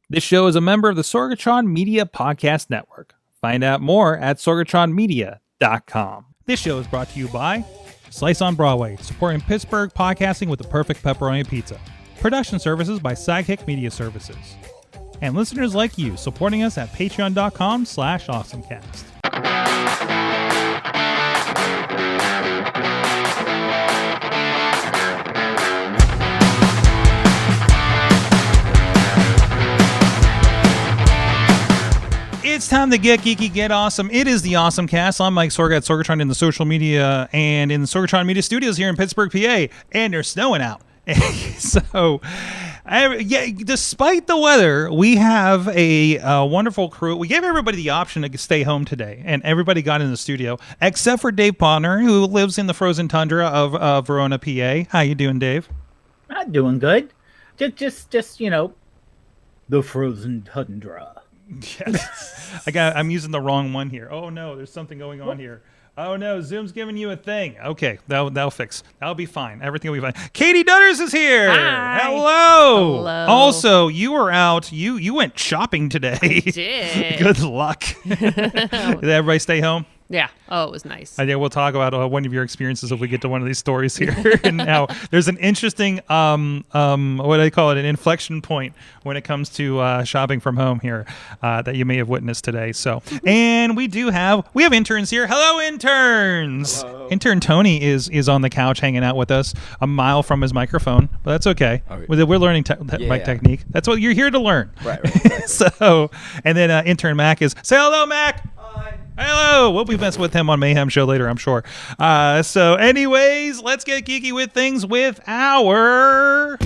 This show is a member of the Sorgatron Media Podcast Network. Find out more at sorgatronmedia.com. This show is brought to you by Slice on Broadway, supporting Pittsburgh podcasting with the perfect pepperoni pizza. Production services by Sidekick Media Services. And listeners like you, supporting us at patreon.com/AwesomeCast. It's time to get geeky, get awesome. It is the AwesomeCast. I'm Mike Sorg at Sorgatron in the social media and in the Sorgatron Media Studios here in Pittsburgh, PA. And they're snowing out. So, despite the weather, we have a wonderful crew. We gave everybody the option to stay home today, and everybody got in the studio, except for Dave Podnar, who lives in the frozen tundra of Verona, PA. How you doing, Dave? I'm doing good. Just you know, the frozen tundra. Yes. I'm using the wrong one here. Oh no, there's something going on here. Oh no, Zoom's giving you a thing. Okay, that'll fix. That'll be fine. Everything will be fine. Katie Dudders is here. Hi. Hello. Hello. Also, you were out. You went shopping today. I did. Good luck. Did everybody stay home? Yeah. Oh, it was nice. I think we'll talk about one of your experiences if we get to one of these stories here. And now there's an interesting, what do I call it, an inflection point when it comes to shopping from home here that you may have witnessed today. So, and we have interns here. Hello, interns. Hello. Intern Tony is on the couch hanging out with us a mile from his microphone, but that's okay. We're learning mic technique. That's what you're here to learn. Right. So, and then intern Mac say hello, Mac. Hello. We'll be messing with him on Mayhem Show later, I'm sure. So anyways, let's get geeky with things with our...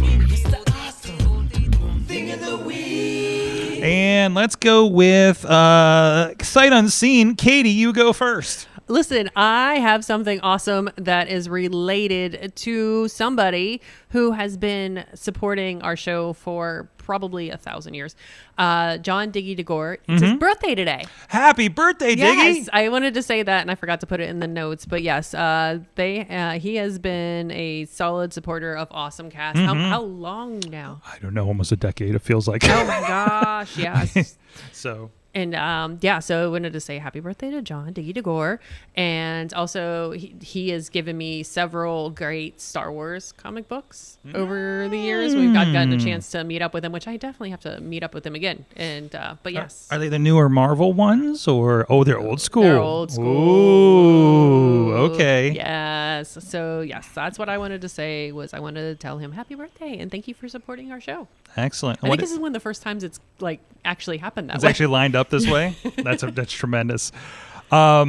And let's go with Sight Unseen. Katie, you go first. Listen, I have something awesome that is related to somebody who has been supporting our show for probably 1,000 years. John Diggy DeGore. It's his birthday today. Happy birthday, Diggy! Yes, I wanted to say that and I forgot to put it in the notes. But yes, he has been a solid supporter of AwesomeCast. How long now? I don't know, almost a decade it feels like. Oh my gosh, yes. So... And so I wanted to say happy birthday to John Diggy DeGore. And also he has given me several great Star Wars comic books over the years. We've gotten a chance to meet up with him, which I definitely have to meet up with him again. And but yes. Are they the newer Marvel ones or they're old school? They're old school. Ooh, okay. Yes. So yes, that's what I wanted to say was I wanted to tell him happy birthday and thank you for supporting our show. Excellent. I think this is one of the first times it's like actually happened that way. It's actually lined up this way. That's tremendous. So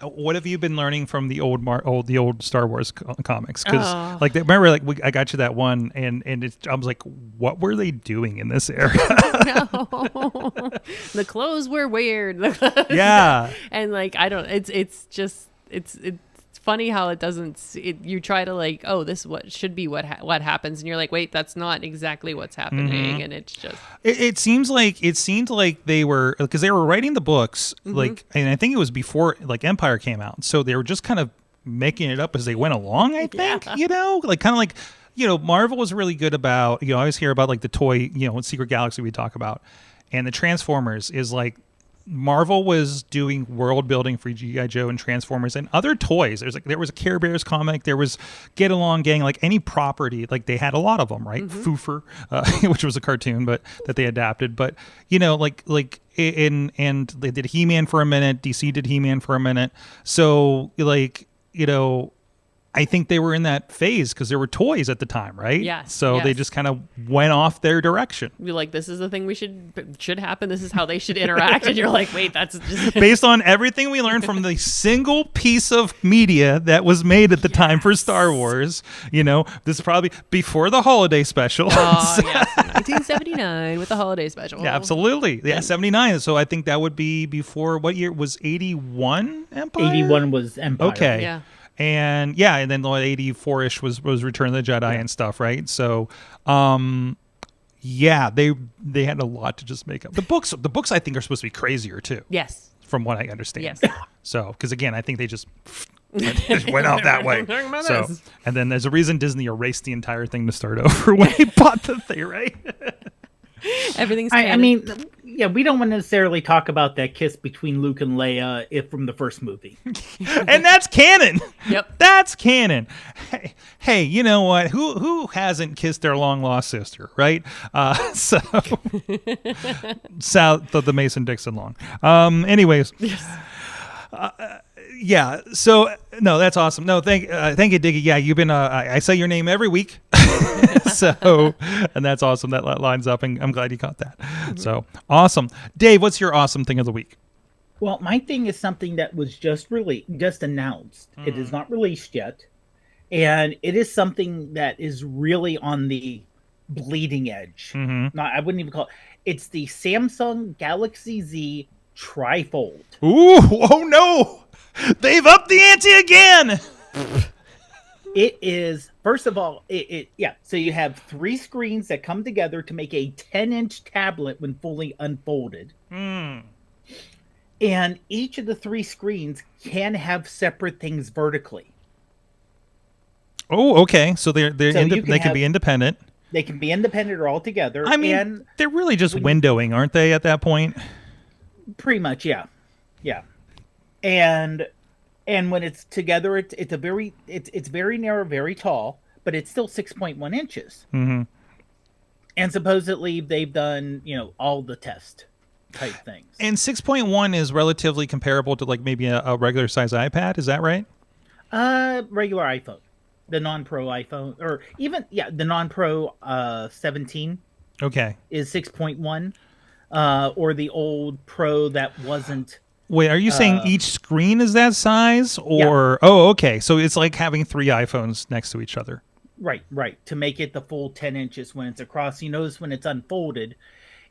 what have you been learning from the old Star Wars comics? Because remember, I got you that one, and I was like, what were they doing in this era? No. The clothes were weird. Yeah, and I don't. It's just funny how it doesn't. You try to this should be what happens, and you're like, wait, that's not exactly what's happening, and it's just. It seemed like they were because they were writing the books and I think it was before Empire came out, so they were just kind of making it up as they went along. I think Marvel was really good about I always hear about the toy Secret Galaxy we talk about, and the Transformers is Marvel was doing world building for G.I. Joe and Transformers and other toys. There was a Care Bears comic. There was Get Along Gang. Any property, they had a lot of them, right? Foofer, which was a cartoon, but that they adapted. But and they did He-Man for a minute. DC did He-Man for a minute. So I think they were in that phase because there were toys at the time, right? Yes. So they just kind of went off their direction. You're like, this is the thing should happen. This is how they should interact. And you're like, wait, that's just... Based on everything we learned from the single piece of media that was made at the time for Star Wars, this is probably before the holiday special. Oh, yes. 1979 with the holiday special. Yeah, absolutely. Yeah, 79. So I think that would be before, what year was 81 Empire? 81 was Empire. Okay. Yeah. And then 84-ish was Return of the Jedi and stuff, right? So, they had a lot to just make up. The books I think are supposed to be crazier too. Yes. From what I understand. Yes. So, because again, I think they just went out that way. So, and then there's a reason Disney erased the entire thing to start over when they bought the thing, right? Everything's I canon. mean, yeah, we don't want to necessarily talk about that kiss between Luke and Leia from the first movie. And that's canon. Yep. That's canon. Hey, you know what? Who hasn't kissed their long lost sister, right? So south of the Mason-Dixon long. Anyways. Yeah. So no, that's awesome. No, thank you, Diggy. Yeah, you've been. I say your name every week. So, and that's awesome. That lines up, and I'm glad you caught that. So awesome, Dave. What's your awesome thing of the week? Well, my thing is something that was just announced. It is not released yet, and it is something that is really on the bleeding edge. No, I wouldn't even call it. It's the Samsung Galaxy Z Trifold. Ooh! Oh no! They've upped the ante again. It is, first of all, so you have 3 screens that come together to make a 10-inch tablet when fully unfolded. And each of the 3 screens can have separate things vertically. Oh, okay. So they can be independent. They can be independent or all together. I mean, they're really just windowing, aren't they, at that point? Pretty much, yeah. Yeah. And when it's together, it's very narrow, very tall, but it's still 6.1 inches. And supposedly they've done, all the test type things. And 6.1 is relatively comparable to like maybe a regular size iPad. Is that right? Regular iPhone, the non-Pro iPhone, or even the non-Pro 17. Okay. Is 6.1, or the old Pro that wasn't. Wait, are you saying each screen is that size? Or oh, okay. So it's like having 3 iPhones next to each other. Right. To make it the full 10 inches when it's across. You notice when it's unfolded,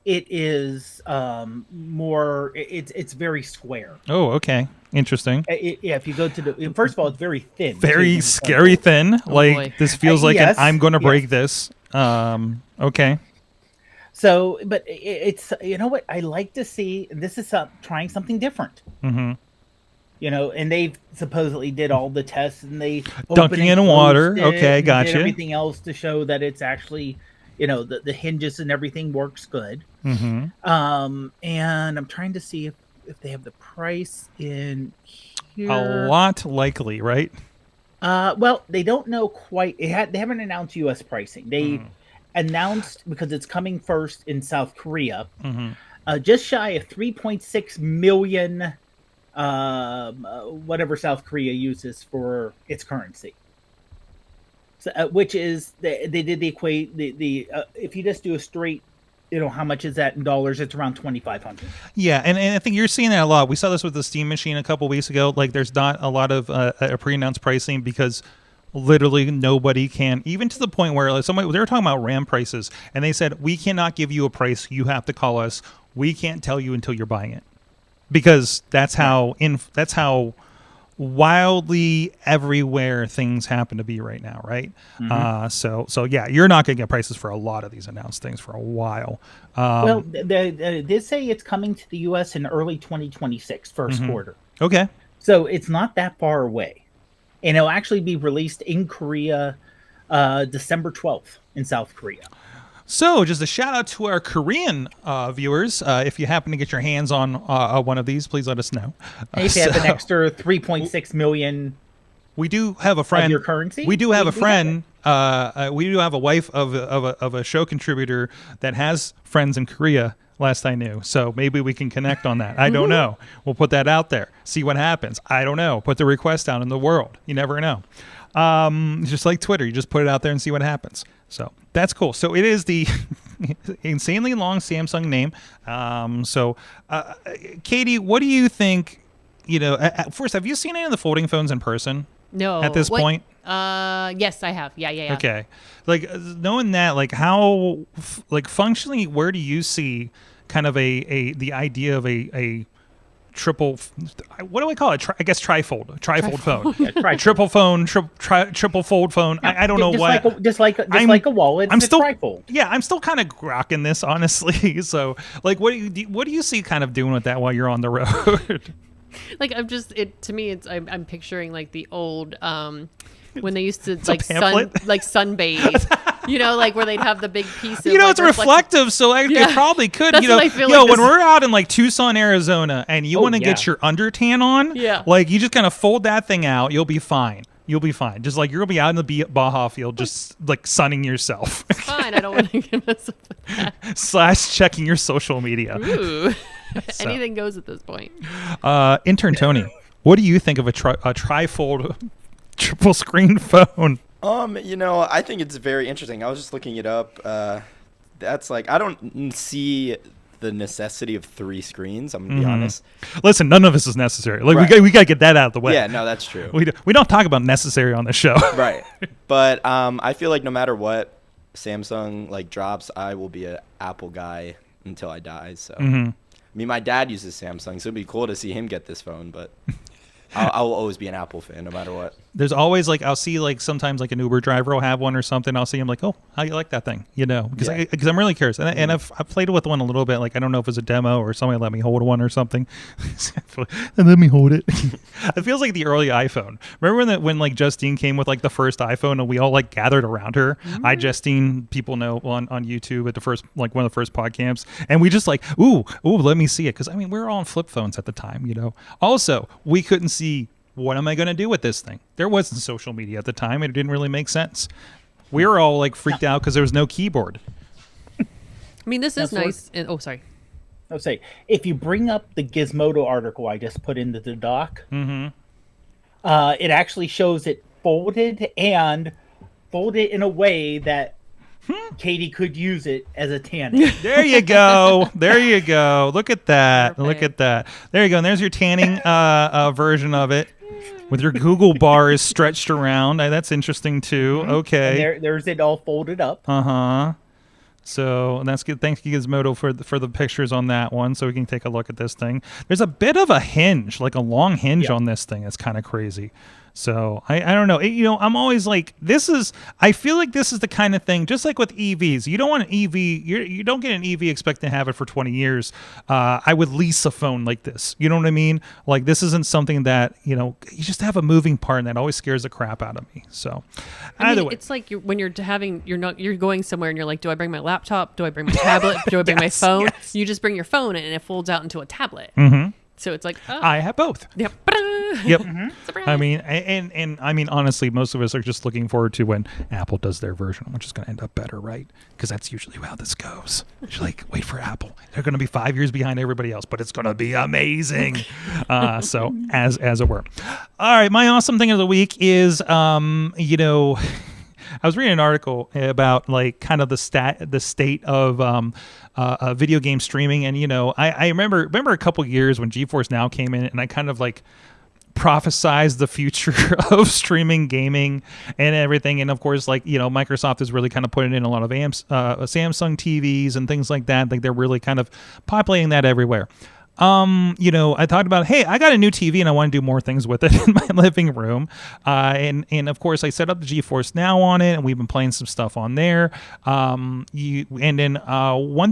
it is more. It's very square. Oh, okay. Interesting. If you go to first of all, it's very thin. Very scary thin. Boy. This feels like yes, I'm going to break this. Okay. So, but it's, what I like to see, this is trying something different. And they supposedly did all the tests, and they dunking in water. Okay, gotcha. Did everything else to show that it's actually, the hinges and everything works good. And I'm trying to see if they have the price in here. A lot likely, right? Well, they don't know quite. They haven't announced U.S. pricing. They announced, because it's coming first in South Korea, just shy of 3.6 million, whatever South Korea uses for its currency. So, which is they did the if you just do a straight, how much is that in dollars? It's around 2,500. Yeah, and I think you're seeing that a lot. We saw this with the Steam Machine a couple weeks ago. Like, there's not a lot of pre-announced pricing because literally nobody can, even to the point where they were talking about RAM prices, and they said, we cannot give you a price. You have to call us. We can't tell you until you're buying it, because that's how wildly everywhere things happen to be right now, right? So yeah, you're not going to get prices for a lot of these announced things for a while. Well, they say it's coming to the U.S. in early 2026, first quarter. Okay. So it's not that far away. And it'll actually be released in Korea December 12th in South Korea. So just a shout out to our Korean viewers. If you happen to get your hands on one of these, please let us know. If you have an extra 3.6 million, we do have a friend. Of your currency? We do have a friend. We do have a wife of a show contributor that has friends in Korea. Last I knew. So maybe we can connect on that. I don't know. We'll put that out there. See what happens. I don't know. Put the request out in the world. You never know. Just like Twitter. You just put it out there and see what happens. So that's cool. So it is the insanely long Samsung name. Katie, what do you think? First, have you seen any of the folding phones in person? No. At this point? Yes, I have. Yeah. Okay. Like, knowing that, like, how, like, functionally, where do you see kind of the idea of a triple, what do I call it? Trifold phone. Yeah, triple phone, triple fold phone. Yeah, I don't know what. Just like a wallet. I'm still trifold. Yeah, I'm still kind of grokking this, honestly. So, like, what do you see kind of doing with that while you're on the road? Like, I'm picturing like the old when they used to It's a pamphlet? sunbathe You know, like where they'd have the big piece of, You know, like, it's reflective, so it probably could. That's you know, what I feel yo, like when this- we're out in like Tucson, Arizona, and you want to yeah. get your undertan on, Yeah. like you just kind of fold that thing out, you'll be fine. You'll be fine. Just like you're gonna be out in the Baja field, just like sunning yourself. Fine, I don't want to get myself with that. / checking your social media. Ooh. So. Anything goes at this point. Intern Tony, what do you think of a trifold triple screen phone? You know, I think it's very interesting. I was just looking it up. That's like, I don't see the necessity of 3 screens. I'm gonna be honest. Listen, none of this is necessary. Like Right. we gotta get that out of the way. Yeah, no, that's true. We don't talk about necessary on this show. Right. But I feel like no matter what Samsung like drops, I will be an Apple guy until I die. So I mean, my dad uses Samsung, so it'd be cool to see him get this phone. But I will always be an Apple fan no matter what. There's always like I'll see like sometimes like an Uber driver will have one or something. I'll see him like, oh, how you like that thing? You know, because Yeah. I'm really curious, and I've played with one a little bit. Like I don't know if it's a demo or somebody let me hold one or something. And let me hold it. It feels like the early iPhone. Remember when like Justine came with like the first iPhone and we all like gathered around her. Justine, people know on YouTube at the first like one of the first podcamps, and we just like ooh let me see it because I mean we were all on flip phones at the time, you know. Also, we couldn't see. What am I going to do with this thing? There wasn't social media at the time. It didn't really make sense. We were all like freaked out because there was no keyboard. I mean, this is That's nice. And, oh, sorry. I'll say, if you bring up the Gizmodo article I just put into the doc, it actually shows it folded and folded in a way that Katie could use it as a tanning. There you go. There you go. Look at that. Perfect. Look at that. There you go. And there's your tanning version of it with your Google bars stretched around. That's interesting too. Okay. There's it all folded up. Uh-huh. So that's good. Thanks, Gizmodo, for the pictures on that one, so we can take a look at this thing. There's a bit of a hinge, like a long hinge on this thing. It's kind of crazy. So I don't know. You know, I'm always like, I feel like this is the kind of thing, just like with EVs. You don't want an EV, you don't get an EV expecting to have it for 20 years. I would lease a phone like this. You know what I mean? Like this isn't something that, you know, you just have a moving part and that always scares the crap out of me. So either way. It's like when you're going somewhere and you're like, do I bring my laptop? Do I bring my tablet? Do I bring my phone? Yes. You just bring your phone and it folds out into a tablet. So it's like, oh. I have both. Yep. Yep. Surprise. I mean, and I mean, honestly, most of us are just looking forward to when Apple does their version, which is going to end up better, right? Because that's usually how this goes. You're like, wait for Apple. They're going to be 5 years behind everybody else, but it's going to be amazing. So as it were. All right. My awesome thing of the week is, you know, I was reading an article about like kind of the state of video game streaming, and you know, I remember a couple years when GeForce Now came in, and I kind of like prophesized the future of streaming gaming and everything. And of course, like, you know, Microsoft is really kind of putting in a lot of Samsung TVs and things like that. Like they're really kind of populating that everywhere. You know, I thought about, hey, I got a new TV and I want to do more things with it in my living room. And of course I set up the GeForce Now on it and we've been playing some stuff on there. One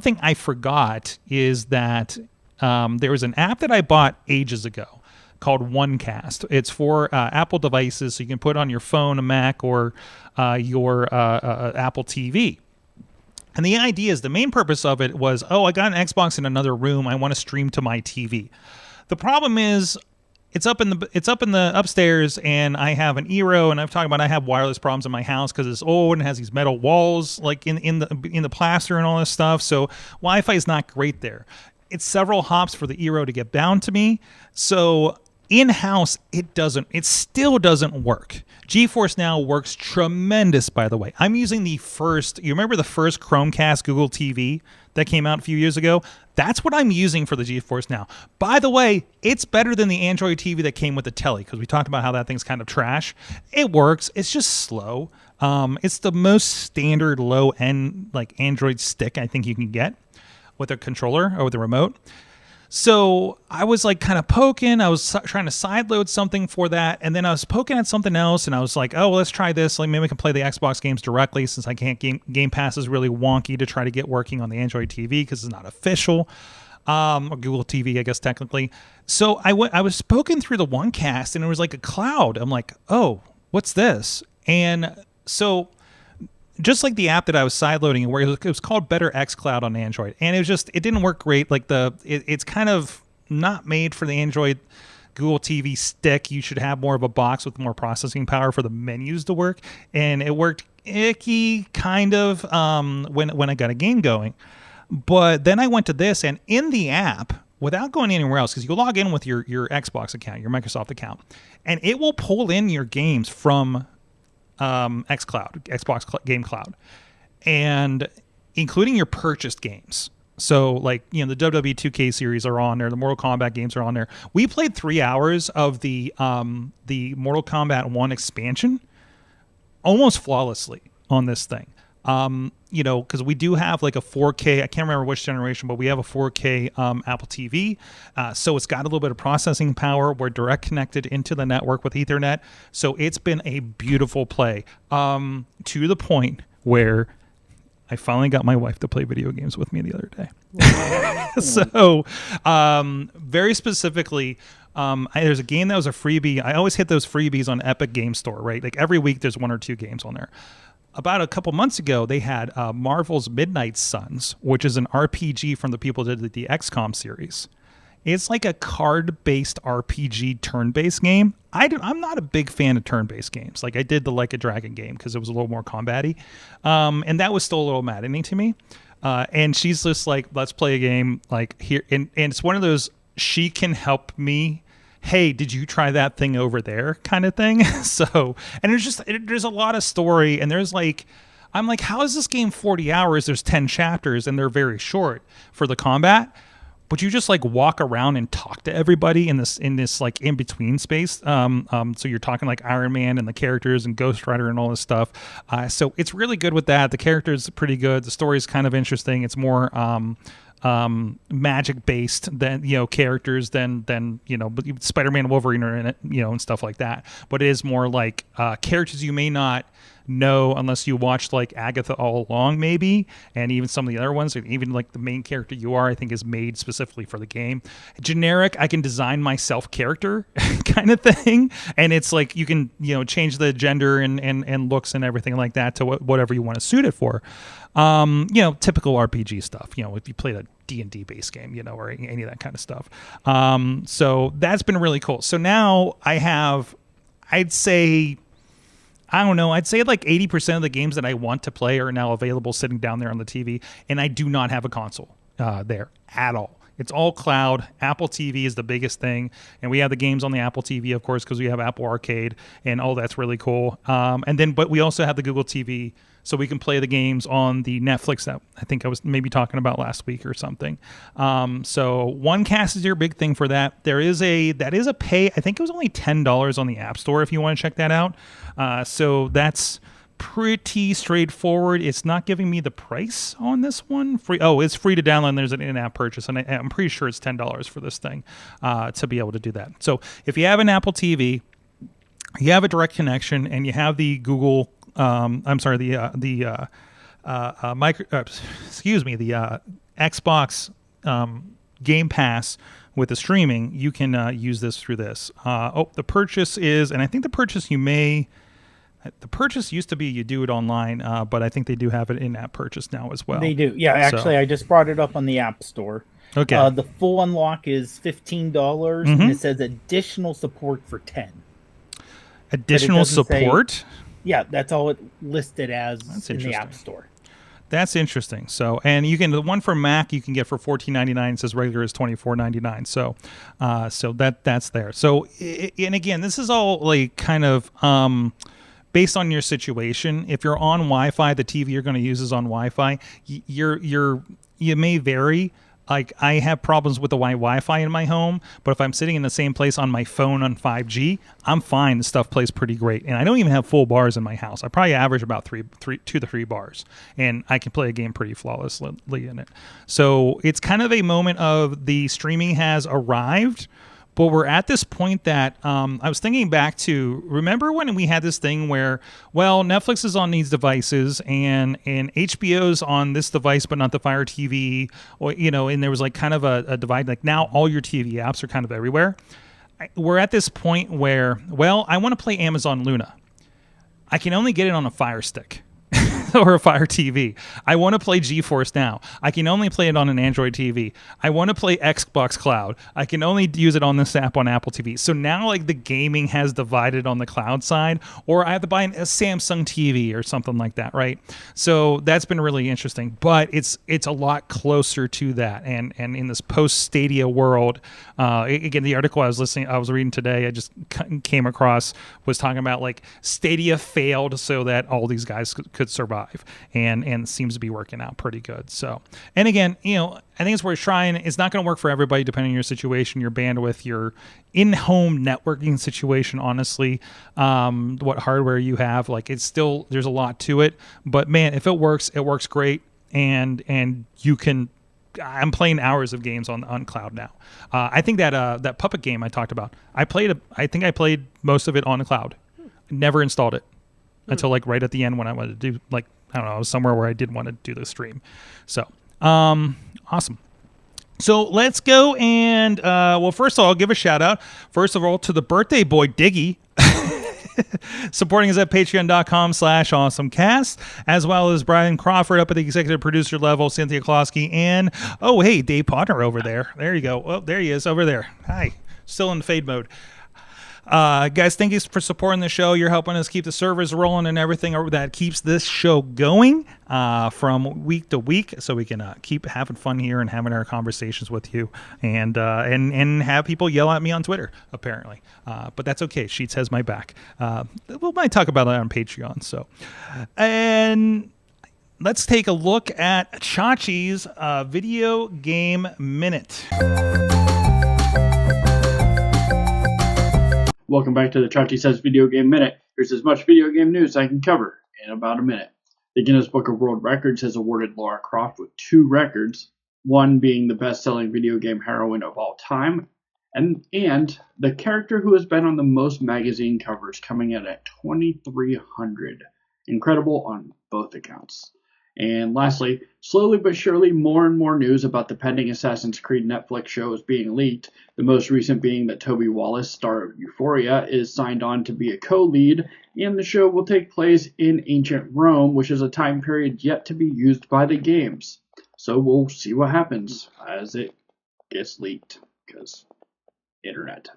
thing I forgot is that, there was an app that I bought ages ago called OneCast. It's for Apple devices, so you can put it on your phone, a Mac, or your Apple TV. And the idea is, the main purpose of it was, I got an Xbox in another room. I want to stream to my TV. The problem is, it's up in the upstairs, and I have an Eero, and I've talked about I have wireless problems in my house because it's old and has these metal walls like in the plaster and all this stuff. So Wi-Fi is not great there. It's several hops for the Eero to get down to me. So in-house, it still doesn't work. GeForce Now works tremendous, by the way. I'm using you remember the first Chromecast Google TV that came out a few years ago? That's what I'm using for the GeForce Now. By the way, it's better than the Android TV that came with the telly, because we talked about how that thing's kind of trash. It works. It's just slow. It's the most standard low-end like Android stick I think you can get with a controller or with a remote. So I was like kind of poking. I was trying to sideload something for that. And then I was poking at something else. And I was like, let's try this. Like maybe we can play the Xbox games directly, since I can't. Game Pass is really wonky to try to get working on the Android TV because it's not official. Or Google TV, I guess, technically. So I was poking through the OneCast and it was like a cloud. I'm like, what's this? And so just like the app that I was sideloading, where it was called Better xCloud on Android, and it didn't work great. Like it's kind of not made for the Android Google TV stick. You should have more of a box with more processing power for the menus to work, and it worked icky kind of when I got a game going. But then I went to this, and in the app, without going anywhere else, because you log in with your Xbox account, your Microsoft account, and it will pull in your games from Xbox Game Cloud, and including your purchased games. So, like, the WWE 2K series are on there, the Mortal Kombat games are on there. We played 3 hours of the Mortal Kombat 1 expansion almost flawlessly on this thing. Because we do have like a 4K, I can't remember which generation, but we have a 4K Apple TV. So it's got a little bit of processing power. We're direct connected into the network with Ethernet. So it's been a beautiful play, to the point where I finally got my wife to play video games with me the other day. So very specifically, there's a game that was a freebie. I always hit those freebies on Epic Game Store, right? Like every week there's 1 or 2 games on there. About a couple months ago, they had Marvel's Midnight Suns, which is an RPG from the people that did the XCOM series. It's like a card-based RPG turn-based game. I'm not a big fan of turn-based games. Like I did the Like a Dragon game because it was a little more combat-y. And that was still a little maddening to me. And she's just like, let's play a game like here. And it's one of those, she can help me. Hey, did you try that thing over there kind of thing? So, and there's a lot of story, and there's like, I'm like, how is this game 40 hours? There's 10 chapters and they're very short for the combat, but you just like walk around and talk to everybody in this like in between space. So you're talking like Iron Man and the characters and Ghost Rider and all this stuff. So it's really good with that. The characters are pretty good. The story is kind of interesting. It's more, magic based than characters than Spider-Man, Wolverine are in it, and stuff like that, but it is more like characters you may not know unless you watched like Agatha All Along maybe, and even some of the other ones, even like the main character you are, I think, is made specifically for the game. Generic, I can design myself character kind of thing, and it's like you can change the gender and looks and everything like that to whatever you want to suit it for. Typical RPG stuff, if you played a D&D based game, or any of that kind of stuff. So that's been really cool. So now I have, I'd say like 80% of the games that I want to play are now available sitting down there on the TV, and I do not have a console there at all. It's all cloud. Apple TV is the biggest thing, and we have the games on the Apple TV, of course, because we have Apple Arcade, and all that's really cool. But we also have the Google TV, so we can play the games on the Netflix that I think I was maybe talking about last week or something. So OneCast is your big thing for that. That is a pay. I think it was only $10 on the App Store if you want to check that out. So that's pretty straightforward. It's not giving me the price on this one. Free. Oh, it's free to download, and there's an in-app purchase, and I'm pretty sure it's $10 for this thing to be able to do that. So if you have an Apple TV, you have a direct connection, and you have the Google, the Xbox Game Pass with the streaming, you can use this through this. The purchase is, and I think the purchase the purchase used to be you do it online, but I think they do have it in-app purchase now as well. They do. Yeah, actually, I just brought it up on the App Store. Okay. The full unlock is $15, and it says additional support for $10. Additional support? Yeah, that's all it listed as in the App Store. That's interesting. So, and the one for Mac you can get for $14.99. It says regular is $24.99. So that's there. So, and again, this is all like kind of based on your situation. If you're on Wi-Fi, the TV you're going to use is on Wi-Fi. You may vary. Like I have problems with the Wi-Fi in my home, but if I'm sitting in the same place on my phone on 5G, I'm fine. The stuff plays pretty great, and I don't even have full bars in my house. I probably average about 2 to 3 bars, and I can play a game pretty flawlessly in it. So it's kind of a moment of the streaming has arrived. But we're at this point that I was thinking back to, remember when we had this thing where, well, Netflix is on these devices and HBO's on this device, but not the Fire TV, or, and there was like kind of a divide. Like now all your TV apps are kind of everywhere. We're at this point where, well, I want to play Amazon Luna. I can only get it on a Fire Stick. or a Fire TV. I want to play GeForce Now. I can only play it on an Android TV. I want to play Xbox Cloud. I can only use it on this app on Apple TV. So now like the gaming has divided on the cloud side, or I have to buy a Samsung TV or something like that, right? So that's been really interesting, but it's a lot closer to that. And in this post Stadia world, again, the article I was reading today, I just came across, was talking about like Stadia failed so that all these guys could survive, and seems to be working out pretty good. So, and again, I think it's worth trying. It's not going to work for everybody depending on your situation, your bandwidth, your in-home networking situation, honestly, what hardware you have. Like, it's still, there's a lot to it, but man, if it works great, and you can. I'm playing hours of games on cloud now. I think that Puppet game I talked about, I think I played most of it on the cloud. Never installed it until like right at the end when I wanted to do, like, I don't know, I was somewhere where I did want to do the stream. So, awesome. So let's go and, well, first of all, I'll give a shout out, first of all, to the birthday boy, Diggy. Supporting us at patreon.com/awesomecast, as well as Brian Crawford up at the executive producer level, Cynthia Klosky, and, oh, hey, Dave Podnar over there. There you go. Oh, there he is over there. Hi. Still in fade mode. Guys, thank you for supporting the show. You're helping us keep the servers rolling and everything that keeps this show going from week to week, so we can keep having fun here and having our conversations with you, and have people yell at me on Twitter, apparently. But that's okay. Sheets has my back. We might talk about that on Patreon. So, and let's take a look at Chachi's video game minute. Welcome back to the Chachi Says Video Game Minute. Here's as much video game news I can cover in about a minute. The Guinness Book of World Records has awarded Lara Croft with 2 records, one being the best-selling video game heroine of all time, and the character who has been on the most magazine covers, coming in at 2,300. Incredible on both accounts. And lastly, slowly but surely, more and more news about the pending Assassin's Creed Netflix show is being leaked, the most recent being that Toby Wallace, star of Euphoria, is signed on to be a co-lead, and the show will take place in ancient Rome, which is a time period yet to be used by the games. So we'll see what happens as it gets leaked, because internet.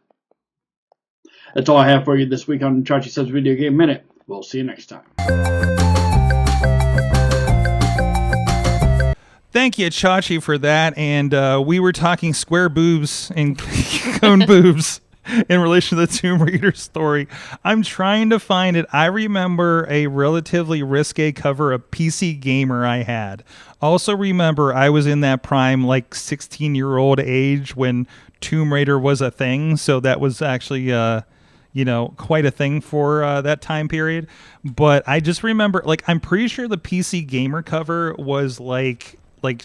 That's all I have for you this week on Chachi Says Video Game Minute. We'll see you next time. Thank you, Chachi, for that. And we were talking square boobs and cone boobs in relation to the Tomb Raider story. I'm trying to find it. I remember a relatively risque cover of PC Gamer I had. Also remember I was in that prime, like, 16-year-old age when Tomb Raider was a thing. So that was actually, quite a thing for that time period. But I just remember, like, I'm pretty sure the PC Gamer cover was like the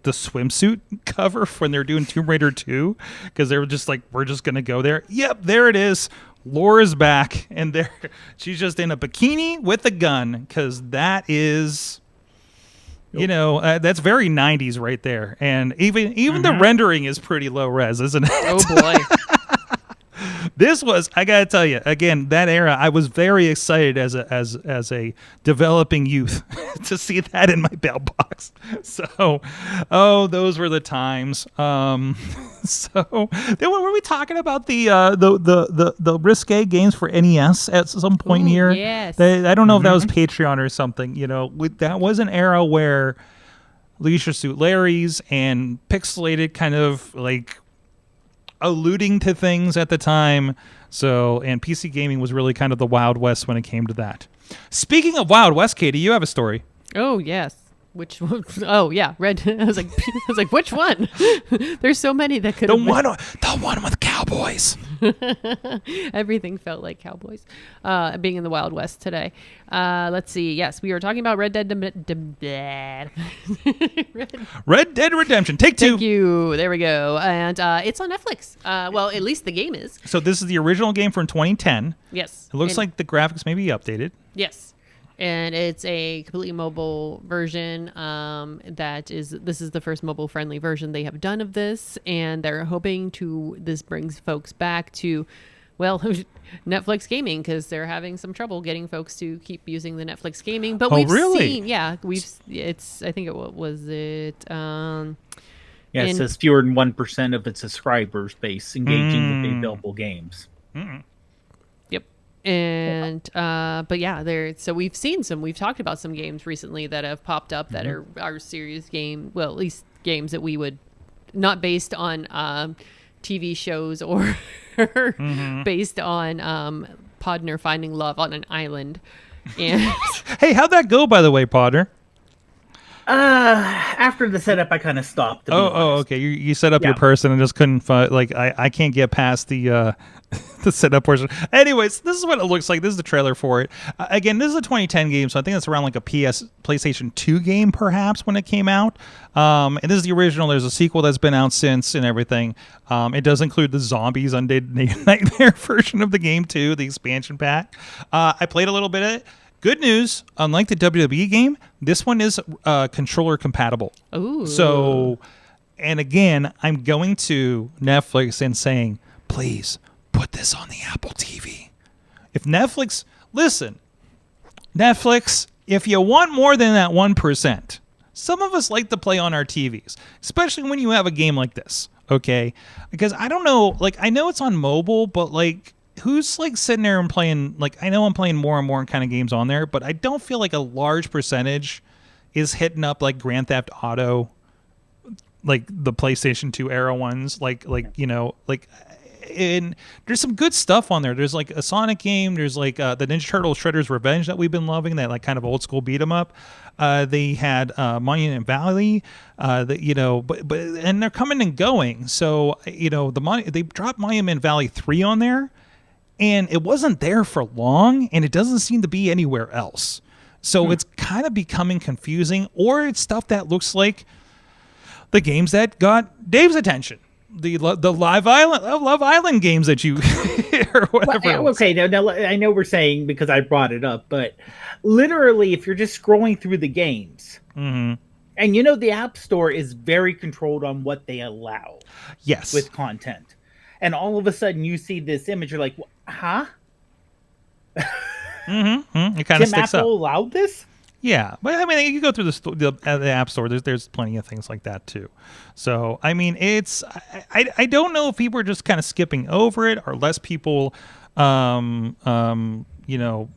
swimsuit cover when they're doing Tomb Raider 2, because they were just like, we're just gonna go there. Yep, there it is. Laura's back, and there she's just in a bikini with a gun, because that is, that's very 90s right there. And even the rendering is pretty low res, isn't it? Oh boy. This was, I gotta tell you, again, that era, I was very excited as a developing youth to see that in my mailbox. So, those were the times. So, then were we talking about the risque games for NES at some point here? Yes. I don't know if that was Patreon or something. That was an era where Leisure Suit Larry's and pixelated kind of like alluding to things at the time. So, and PC gaming was really kind of the Wild West when it came to that. Speaking of Wild West, Katie, you have a story. Oh, yes. Which one? Oh, yeah. Red. I was like, which one? There's so many that could have been. The one with cowboys. Everything felt like cowboys being in the Wild West today. Let's see. Yes, we were talking about Red Dead Redemption. Take 2. Thank you. There we go. And it's on Netflix. Well, at least the game is. So this is the original game from 2010. Yes. It looks like the graphics may be updated. Yes. And it's a completely mobile version. This is the first mobile friendly version they have done of this, and they're hoping this brings folks back to well, Netflix gaming, because they're having some trouble getting folks to keep using the Netflix gaming. But Oh, we've really? seen, I think it was it. Yeah, it says fewer than 1% of its subscribers base engaging with the available games. Yep. And but yeah, so we've talked about some games recently that have popped up that are serious game, well, at least games that we would not based on TV shows or based on Podnar finding love on an island. And Hey, how'd that go, by the way, Podnar? After the setup, I kind of stopped. To be honest. Okay. You set up your person and just couldn't find. Like, I can't get past the the setup portion. Anyways, this is what it looks like. This is the trailer for it. Again, this is a 2010 game, so I think it's around like a PlayStation 2 game, perhaps, when it came out. And this is the original. There's a sequel that's been out since and everything. It does include the Zombies Undead Nightmare version of the game too, the expansion pack. I played a little bit of it. Good news, unlike the WWE game, this one is controller compatible. ooh, So, and again, I'm going to Netflix and saying, please put this on the Apple TV. If Netflix, listen, Netflix, if you want more than that 1%, some of us like to play on our TVs, especially when you have a game like this, okay? Because I don't know, like, I know it's on mobile, but like, who's like sitting there and playing, like, I know I'm playing more and more kind of games on there, but I don't feel like a large percentage is hitting up like Grand Theft Auto, like the PlayStation 2 era ones, like you know, like, and there's some good stuff on there. There's like a Sonic game. There's like the Ninja Turtles Shredder's Revenge that we've been loving, that like kind of old school beat 'em up. They had Monument Valley, that, you know, but and they're coming and going. So, you know, they dropped Monument Valley 3 on there, and it wasn't there for long, and it doesn't seem to be anywhere else. So it's kind of becoming confusing, or it's stuff that looks like the games that got Dave's attention. The Love Island games that you or whatever. Well, okay, now I know we're saying because I brought it up, but literally, if you're just scrolling through the games, and you know the App Store is very controlled on what they allow, Yes, with content, and all of a sudden you see this image, you're like, huh? It kind of sticks Apple up. allowed this? Yeah, but I mean, you go through the App Store. There's plenty of things like that too. So I mean, it's I don't know if people are just kind of skipping over it, or less people, you know,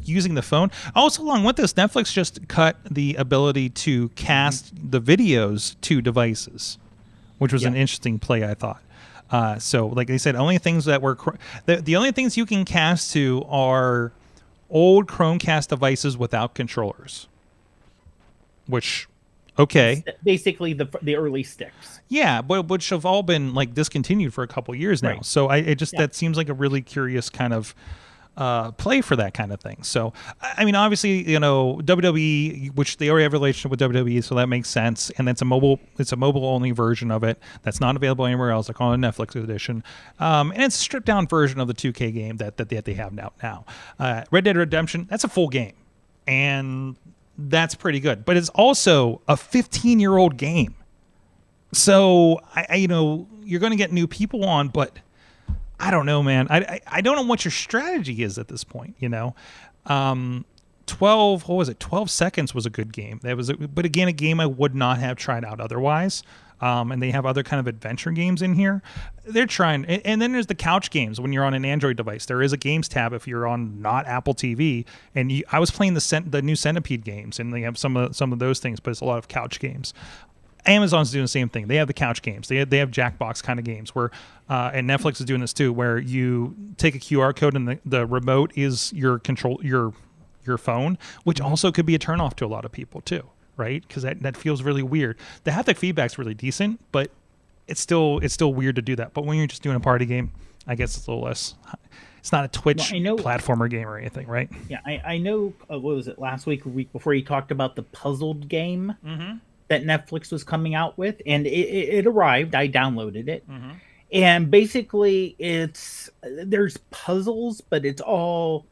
using the phone. Also, along with this, Netflix just cut the ability to cast the videos to devices, which was an interesting play, I thought. So, like they said, only things that were the only things you can cast to are old Chromecast devices without controllers. Which, okay, Basically, the early sticks. yeah, but which have all been like discontinued for a couple years now. Right. So that seems like a really curious kind of play for that kind of thing. So I mean, obviously, you know, WWE, which they already have a relationship with WWE, so that makes sense. And it's a mobile only version of it that's not available anywhere else. I call it a Netflix edition, and it's a stripped down version of the 2K game that they have now. Red Dead Redemption, that's a full game, and that's pretty good. But it's also a 15-year-old game. So I you know, you're going to get new people on, but I don't know, man. I don't know what your strategy is at this point, you know. 12 seconds was a good game. But again, a game I would not have tried out otherwise. And they have other kind of adventure games in here. They're trying, and then there's the couch games when you're on an Android device. There is a games tab if you're on not Apple TV. And I was playing the new Centipede games, and they have some of those things, but it's a lot of couch games. Amazon's doing the same thing. They have the couch games. They have Jackbox kind of games where, and Netflix is doing this too, where you take a QR code and the remote is your phone, which also could be a turnoff to a lot of people too, right? Because that feels really weird. The haptic feedback's really decent, but it's still weird to do that. But when you're just doing a party game, I guess it's a little less. It's not a Twitch platformer game or anything, right? Yeah, I know. What was it, last week or week before? He talked about the puzzled game that Netflix was coming out with, and it arrived. I downloaded it, and basically there's puzzles, but it's all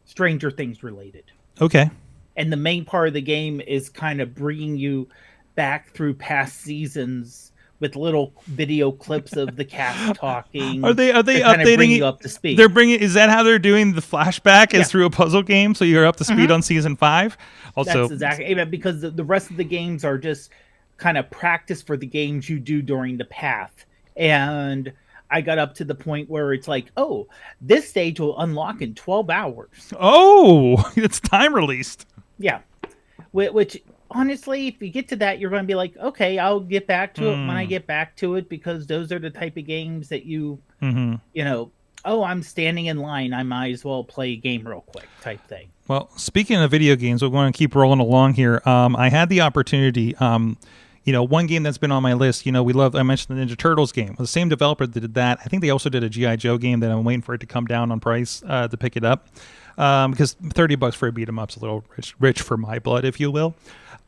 Stranger Things related. Okay. And the main part of the game is kind of bringing you back through past seasons with little video clips of the cast talking. Are they to kind of updating bring it? you up to speed? They're bringing. Is that how they're doing the flashback? Yeah. Is through a puzzle game, so you're up to speed on season 5. Also, That's exactly because the rest of the games are just kind of practice for the games you do during the path. And I got up to the point where it's like, oh, this stage will unlock in 12 hours. oh, it's time released. Yeah. Which honestly, if you get to that, you're going to be like, okay, I'll get back to it when I get back to it, because those are the type of games that you know, oh, I'm standing in line, I might as well play a game real quick type thing. Well, speaking of video games, we're going to keep rolling along here. I had the opportunity, one game that's been on my list, I mentioned the Ninja Turtles game. The same developer that did that. I think they also did a G.I. Joe game that I'm waiting for it to come down on price to pick it up. Because $30 for a beat 'em up's a little rich for my blood, if you will.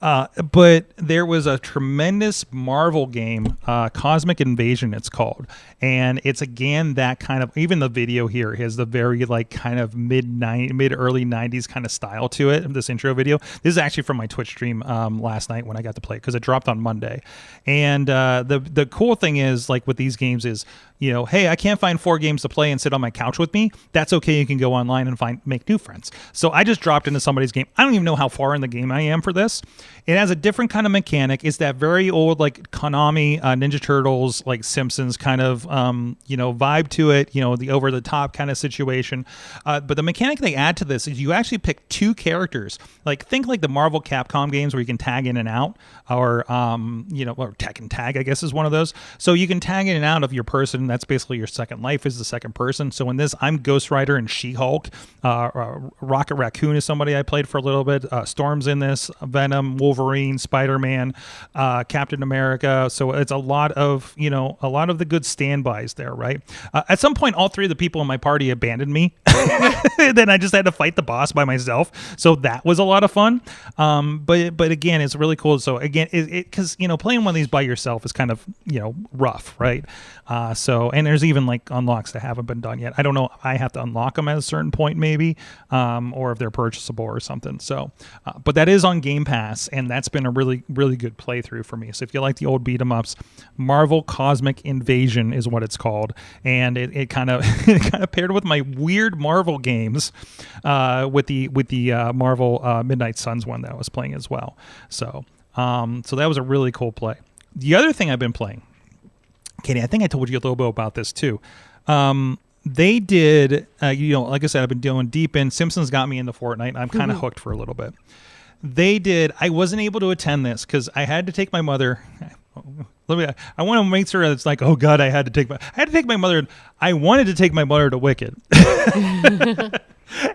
But there was a tremendous Marvel game, Cosmic Invasion it's called. And it's again that kind of, even the video here has the very like kind of mid-early 90s kind of style to it, this intro video. This is actually from my Twitch stream last night when I got to play it, because it dropped on Monday. And the cool thing is, like with these games is, hey, I can't find 4 games to play and sit on my couch with me. That's okay. You can go online and make new friends. So I just dropped into somebody's game. I don't even know how far in the game I am for this. It has a different kind of mechanic. It's that very old, like Konami, Ninja Turtles, like Simpsons kind of, vibe to it, the over the top kind of situation. But the mechanic they add to this is you actually pick 2 characters. Like think like the Marvel Capcom games where you can tag in and out, or, or Tekken Tag, I guess is one of those. So you can tag in and out of your person. That's basically your second life is the second person. So in this, I'm Ghost Rider and She-Hulk. Rocket Raccoon is somebody I played for a little bit. Storm's in this, Venom, Wolverine, Spider-Man, Captain America. So it's a lot of the good standbys there, right? At some point, all 3 of the people in my party abandoned me. Then I just had to fight the boss by myself. So that was a lot of fun. But again, it's really cool. So again, because playing one of these by yourself is kind of rough, right? And there's even like unlocks that haven't been done yet. I don't know. I have to unlock them at a certain point maybe, or if they're purchasable or something. So, but that is on Game Pass, and that's been a really, really good playthrough for me. So if you like the old beat 'em ups, Marvel Cosmic Invasion is what it's called, and it kind of paired with my weird Marvel games, with the Marvel Midnight Suns one that I was playing as well. So that was a really cool play. The other thing I've been playing, Katie, I think I told you a little bit about this too. They did, like I said, I've been doing deep in. Simpsons got me into Fortnite, and I'm kind of hooked for a little bit. I wasn't able to attend this because I had to take my mother. I want to make sure it's like, oh God, I had to take my mother. I wanted to take my mother to Wicked.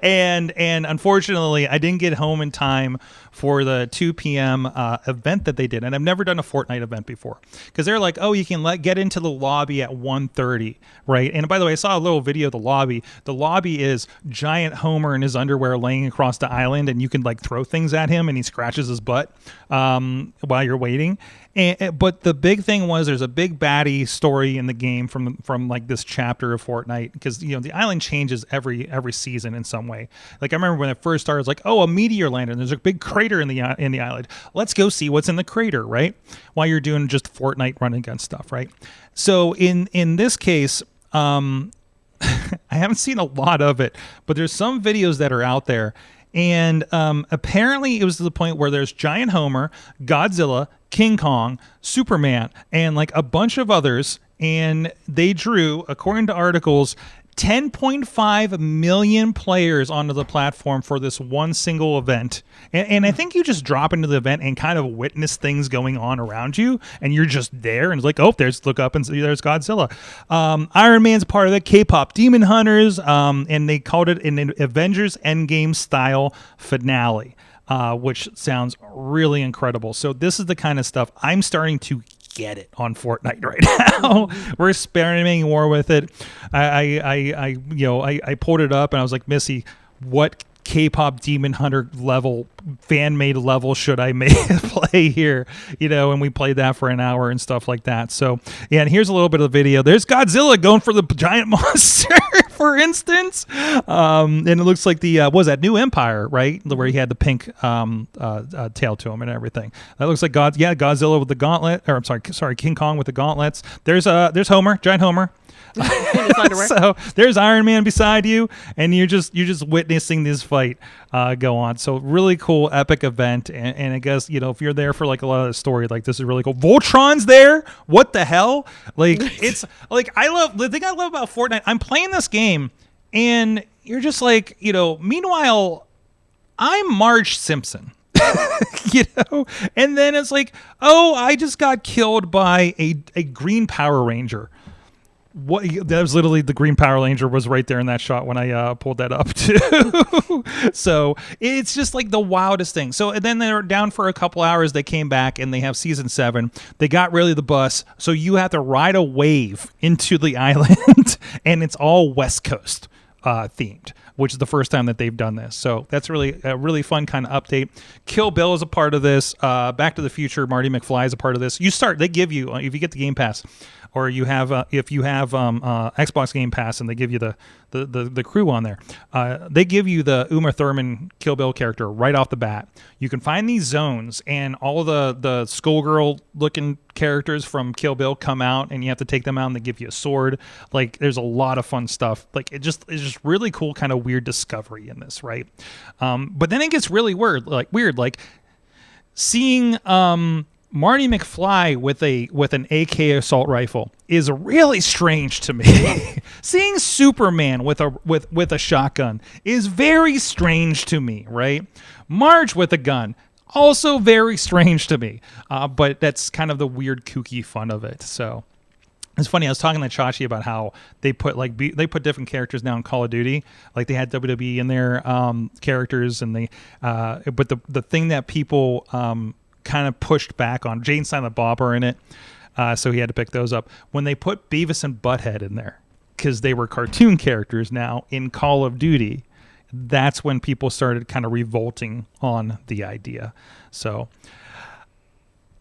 And unfortunately, I didn't get home in time for the 2 p.m. Event that they did. And I've never done a Fortnite event before, because they're like, oh, you can get into the lobby at 1:30, right? And by the way, I saw a little video of the lobby. The lobby is giant Homer in his underwear laying across the island, and you can like throw things at him, and he scratches his butt while you're waiting. But the big thing was there's a big baddie story in the game from like this chapter of Fortnite, because the island changes every season in some way. Like I remember when it first started, it's like, oh, a meteor landed, and there's a big crater in the island. Let's go see what's in the crater, right? While you're doing just Fortnite run against stuff, right? So in this case, I haven't seen a lot of it, but there's some videos that are out there. And apparently it was to the point where there's Giant Homer, Godzilla, King Kong, Superman, and like a bunch of others. And they drew, according to articles, 10.5 million players onto the platform for this one single event. And I think you just drop into the event and kind of witness things going on around you, and you're just there, and it's like, oh, look up and see there's Godzilla. Iron Man's part of the K-pop Demon Hunters, and they called it an Avengers Endgame style finale, which sounds really incredible. So this is the kind of stuff I'm starting to get it on Fortnite right now. We're experimenting more with it. I pulled it up and I was like, Missy, what K-pop Demon Hunter level, fan-made level should I play here, and we played that for an hour and stuff like that. So, yeah, and here's a little bit of the video. There's Godzilla going for the giant monster, for instance. And it looks like the, what was that, New Empire, right? Where he had the pink tail to him and everything. That looks like Godzilla with the gauntlet, or I'm sorry, King Kong with the gauntlets. There's Homer, giant Homer. So there's Iron Man beside you, and you're just witnessing this fight go on. So really cool, epic event, and I guess if you're there for like a lot of the story, like this is really cool. Voltron's there. What the hell? Like it's like the thing I love about Fortnite. I'm playing this game, and you're just like Meanwhile, I'm Marge Simpson. And then it's like, oh, I just got killed by a green Power Ranger. That was literally the green Power Ranger was right there in that shot when I pulled that up too. So it's just like the wildest thing. So and then they're down for a couple hours. They came back and they have season 7. They got rid of the bus, so you have to ride a wave into the island, and it's all West Coast themed, which is the first time that they've done this. So that's really a really fun kind of update. Kill Bill is a part of this. Back to the Future, Marty McFly is a part of this. They give you, if you get the Game Pass, or you have if you have Xbox Game Pass, and they give you the crew on there, they give you the Uma Thurman Kill Bill character right off the bat. You can find these zones, and all the skullgirl looking characters from Kill Bill come out, and you have to take them out, and they give you a sword. Like there's a lot of fun stuff. Like it's just really cool, kind of weird discovery in this, right? But then it gets really weird, like seeing Marty McFly with an AK assault rifle is really strange to me. Seeing Superman with a shotgun is very strange to me, right? Marge with a gun, also very strange to me. But that's kind of the weird, kooky fun of it. So it's funny. I was talking to Chachi about how they put different characters now in Call of Duty. Like they had WWE in their characters, and but the thing that people kind of pushed back on, Jane Silent Bob are in it, so he had to pick those up. When they put Beavis and Butthead in there, because they were cartoon characters now in Call of Duty, that's when people started kind of revolting on the idea. So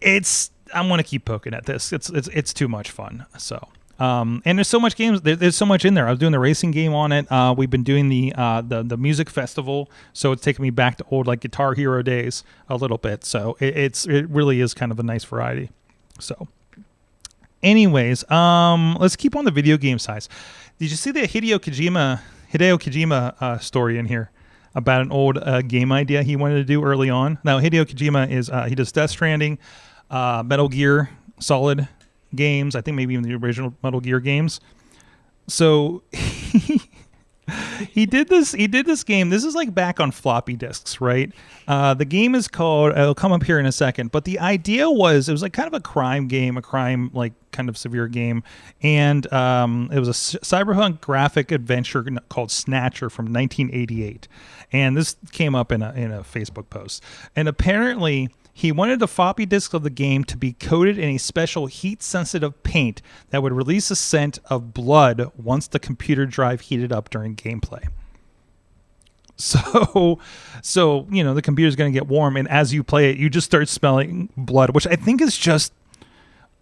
I'm going to keep poking at this. It's too much fun. So and there's so much games. There's so much in there. I was doing the racing game on it. We've been doing the music festival, so it's taking me back to old like Guitar Hero days a little bit. So it really is kind of a nice variety. So, anyways, let's keep on the video game size. Did you see the Hideo Kojima story in here about an old game idea he wanted to do early on? Now Hideo Kojima is he does Death Stranding, Metal Gear Solid games, I think maybe even the original Metal Gear games. So he did this game. This is like back on floppy disks, right? The game is called, it'll come up here in a second, but the idea was it was like kind of a crime game, like kind of severe game, and it was a cyberpunk graphic adventure called Snatcher from 1988, and this came up in a Facebook post, and apparently he wanted the floppy disk of the game to be coated in a special heat-sensitive paint that would release a scent of blood once the computer drive heated up during gameplay. So the computer's going to get warm, and as you play it, you just start smelling blood, which I think is just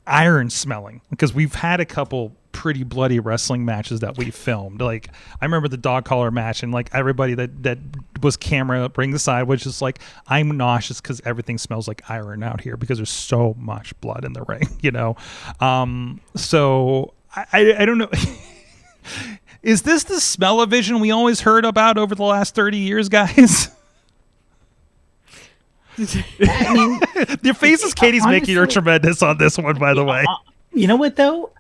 iron smelling, because we've had a couple pretty bloody wrestling matches that we filmed. Like I remember the dog collar match, and like everybody that was camera bring the side was just like, I'm nauseous because everything smells like iron out here because there's so much blood in the ring, so I don't know. Is this the smell-o-vision we always heard about over the last 30 years, guys? I mean, your faces Katie's honestly making are tremendous on this one, by the way. You know what, though?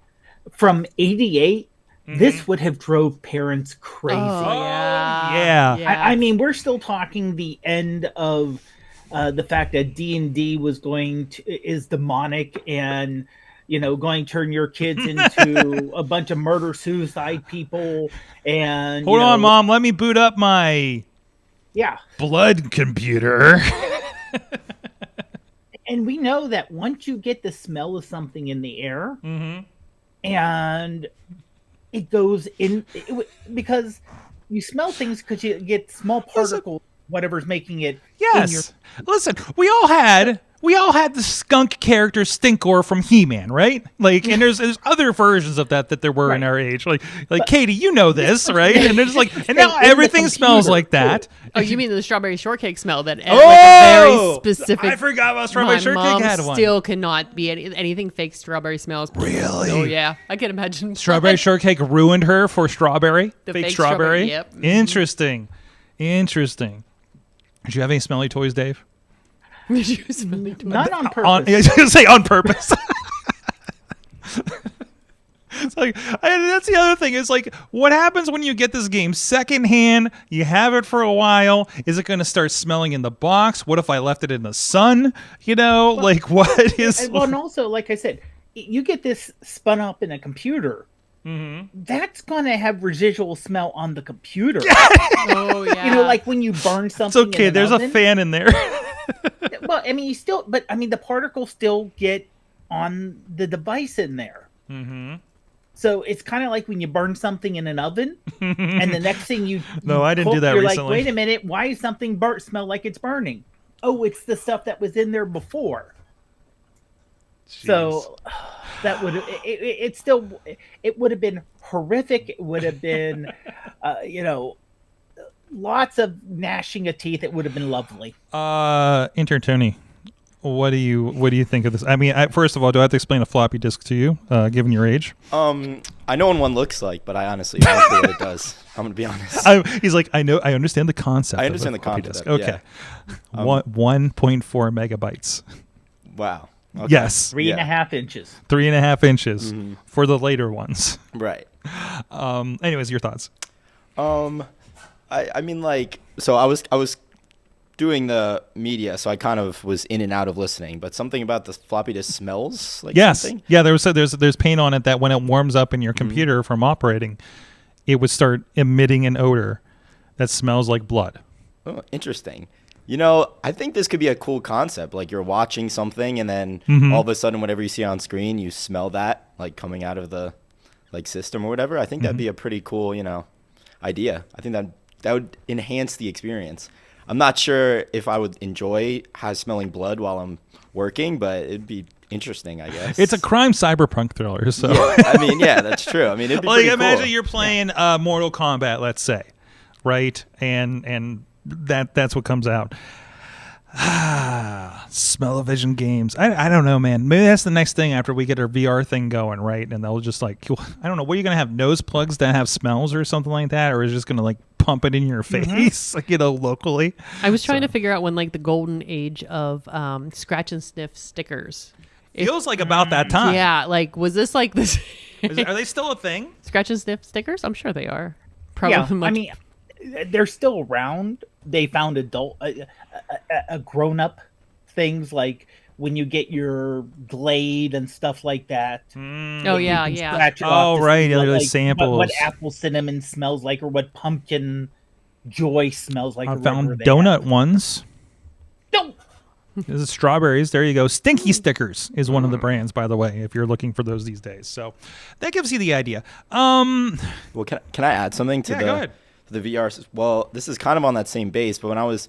From 88, this would have drove parents crazy. Oh, yeah. I mean, we're still talking the end of the fact that D&D is demonic and, going to turn your kids into a bunch of murder-suicide people. And Hold on, Mom. Let me boot up my blood computer. And we know that once you get the smell of something in the air, and it goes in, because You smell things because you get small particles, whatever's making it. Yes. Listen, we all had the skunk character Stinkor from He-Man, right? Like, and there's other versions of that there were in our age. Like Katie, you know this, right? And there's like, and now everything smells like that. Oh, you mean the strawberry shortcake smell that like a very specific. I forgot about strawberry shortcake had one. Still cannot be anything fake strawberry smells. Really? Oh yeah, I can imagine. Strawberry shortcake ruined her for strawberry. The fake strawberry. Yep. Interesting. Did you have any smelly toys, Dave? Not on purpose. I was going to say on purpose. It's like, that's the other thing. Is like, what happens when you get this game secondhand? You have it for a while. Is it going to start smelling in the box? What if I left it in the sun? Like what is? Well, and also, like I said, you get this spun up in a computer. Mm-hmm. That's going to have residual smell on the computer. Oh yeah. Like when you burn something. It's okay. There's oven. A fan in there. Well, I mean, the particles still get on the device in there. Mm-hmm. So it's kind of like when you burn something in an oven, and the next thing you I didn't do that you're recently. Like, wait a minute, why is something smell like it's burning? Oh, it's the stuff that was in there before. Jeez. So that would it would have been horrific. It would have been, lots of gnashing of teeth. It would have been lovely. Intern Tony, what do you think of this? I mean, first of all, do I have to explain a floppy disk to you, given your age? I know what one looks like, but I honestly don't know what it does. I'm gonna be honest. He's like, I understand the concept. I understand the concept. Disk. Okay, 1.4 megabytes. Wow. Okay. Yes. 3.5 inches. 3.5 inches for the later ones. Right. Anyways, your thoughts? I mean, like, so I was doing the media, so I kind of was in and out of listening. But something about the floppy disk smells like something. Yeah. There's paint on it that when it warms up in your computer from operating, it would start emitting an odor that smells like blood. Oh, interesting. I think this could be a cool concept. Like you're watching something, and then all of a sudden, whatever you see on screen, you smell that like coming out of the system or whatever. I think that'd be a pretty cool, idea. I think that would enhance the experience. I'm not sure if I would enjoy smelling blood while I'm working, but it'd be interesting, I guess. It's a crime cyberpunk thriller, so yeah, I mean, yeah, that's true. I mean, it'd be pretty cool. Imagine you're playing Mortal Kombat, let's say, right? And that's what comes out. Smell-o-vision games. I don't know, man. Maybe that's the next thing after we get our VR thing going, right? And they'll just I don't know. What are you going to have, nose plugs that have smells or something like that? Or is it just going to pump it in your face, locally? I was trying to figure out when the golden age of scratch and sniff stickers. Feels like about that time. Yeah, was this this? Are they still a thing? Scratch and sniff stickers? I'm sure they are. Probably. Yeah, I mean, they're still around. They found a grown-up things like when you get your Glade and stuff like that. Oh yeah. Oh right, they're samples. What apple cinnamon smells like, or what pumpkin joy smells like. I found donut ones. No. This is strawberries. There you go. Stinky Stickers is one of the brands, by the way, if you're looking for those these days. So that gives you the idea. Well, can I add something to go ahead. The VR? Well, this is kind of on that same base, but when I was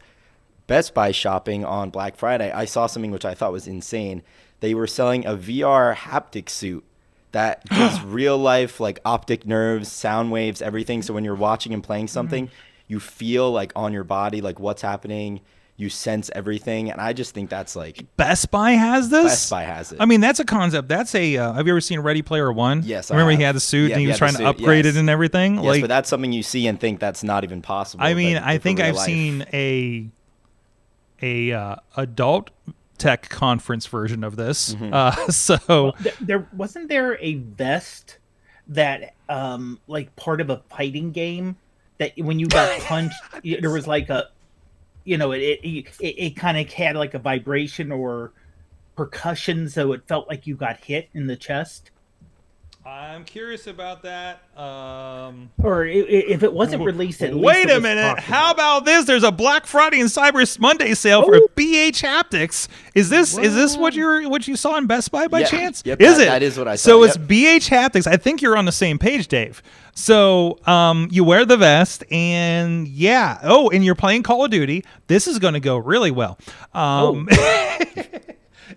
Best Buy shopping on Black Friday, I saw something which I thought was insane. They were selling a VR haptic suit that gives real life optic nerves, sound waves, everything. So when you're watching and playing something, you feel on your body what's happening. You sense everything, and I just think that's Best Buy has this. Best Buy has it. I mean, that's a concept. That's a. Have you ever seen Ready Player One? Yes, Remember he had the suit and he was trying to upgrade it and everything. Yes, but that's something you see and think that's not even possible. I mean, I think I've seen a adult tech conference version of this. There wasn't there a vest that part of a fighting game that when you got punched, there was a. It kind of had a vibration or percussion, so it felt like you got hit in the chest. I'm curious about that. Or if it wasn't released, at least wait a minute. How about this? There's a Black Friday and Cyber Monday sale for a BH Haptics. Is this what you saw in Best Buy by chance? Yep, is it? That is what I saw. So it's BH Haptics. I think you're on the same page, Dave. So you wear the vest, and yeah. Oh, and you're playing Call of Duty. This is going to go really well.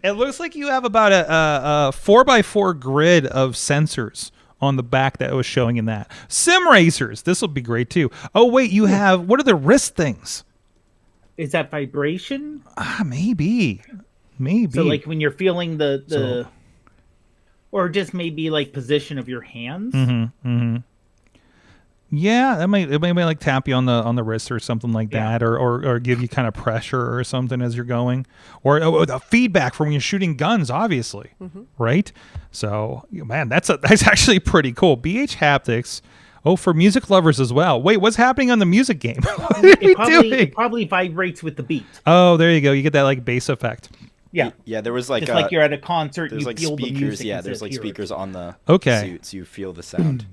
It looks like you have about a 4x4 grid of sensors on the back that was showing in that. Sim racers. This will be great too. Oh wait, you have, what are the wrist things? Is that vibration? Maybe. So like when you're feeling the or just maybe like position of your hands. Yeah, it might like tap you on the wrist or something like that, or give you kind of pressure or something as you're going, or the feedback from when you're shooting guns, obviously, right? So, man, that's actually pretty cool. BH Haptics. Oh, for music lovers as well. Wait, what's happening on the music game? What are we doing? It probably vibrates with the beat. Oh, there you go. You get that like bass effect. Yeah. Yeah, there was like just like you're at a concert, there's you like feel speakers. the music. Yeah, there's like speakers on the suit, so you feel the sound.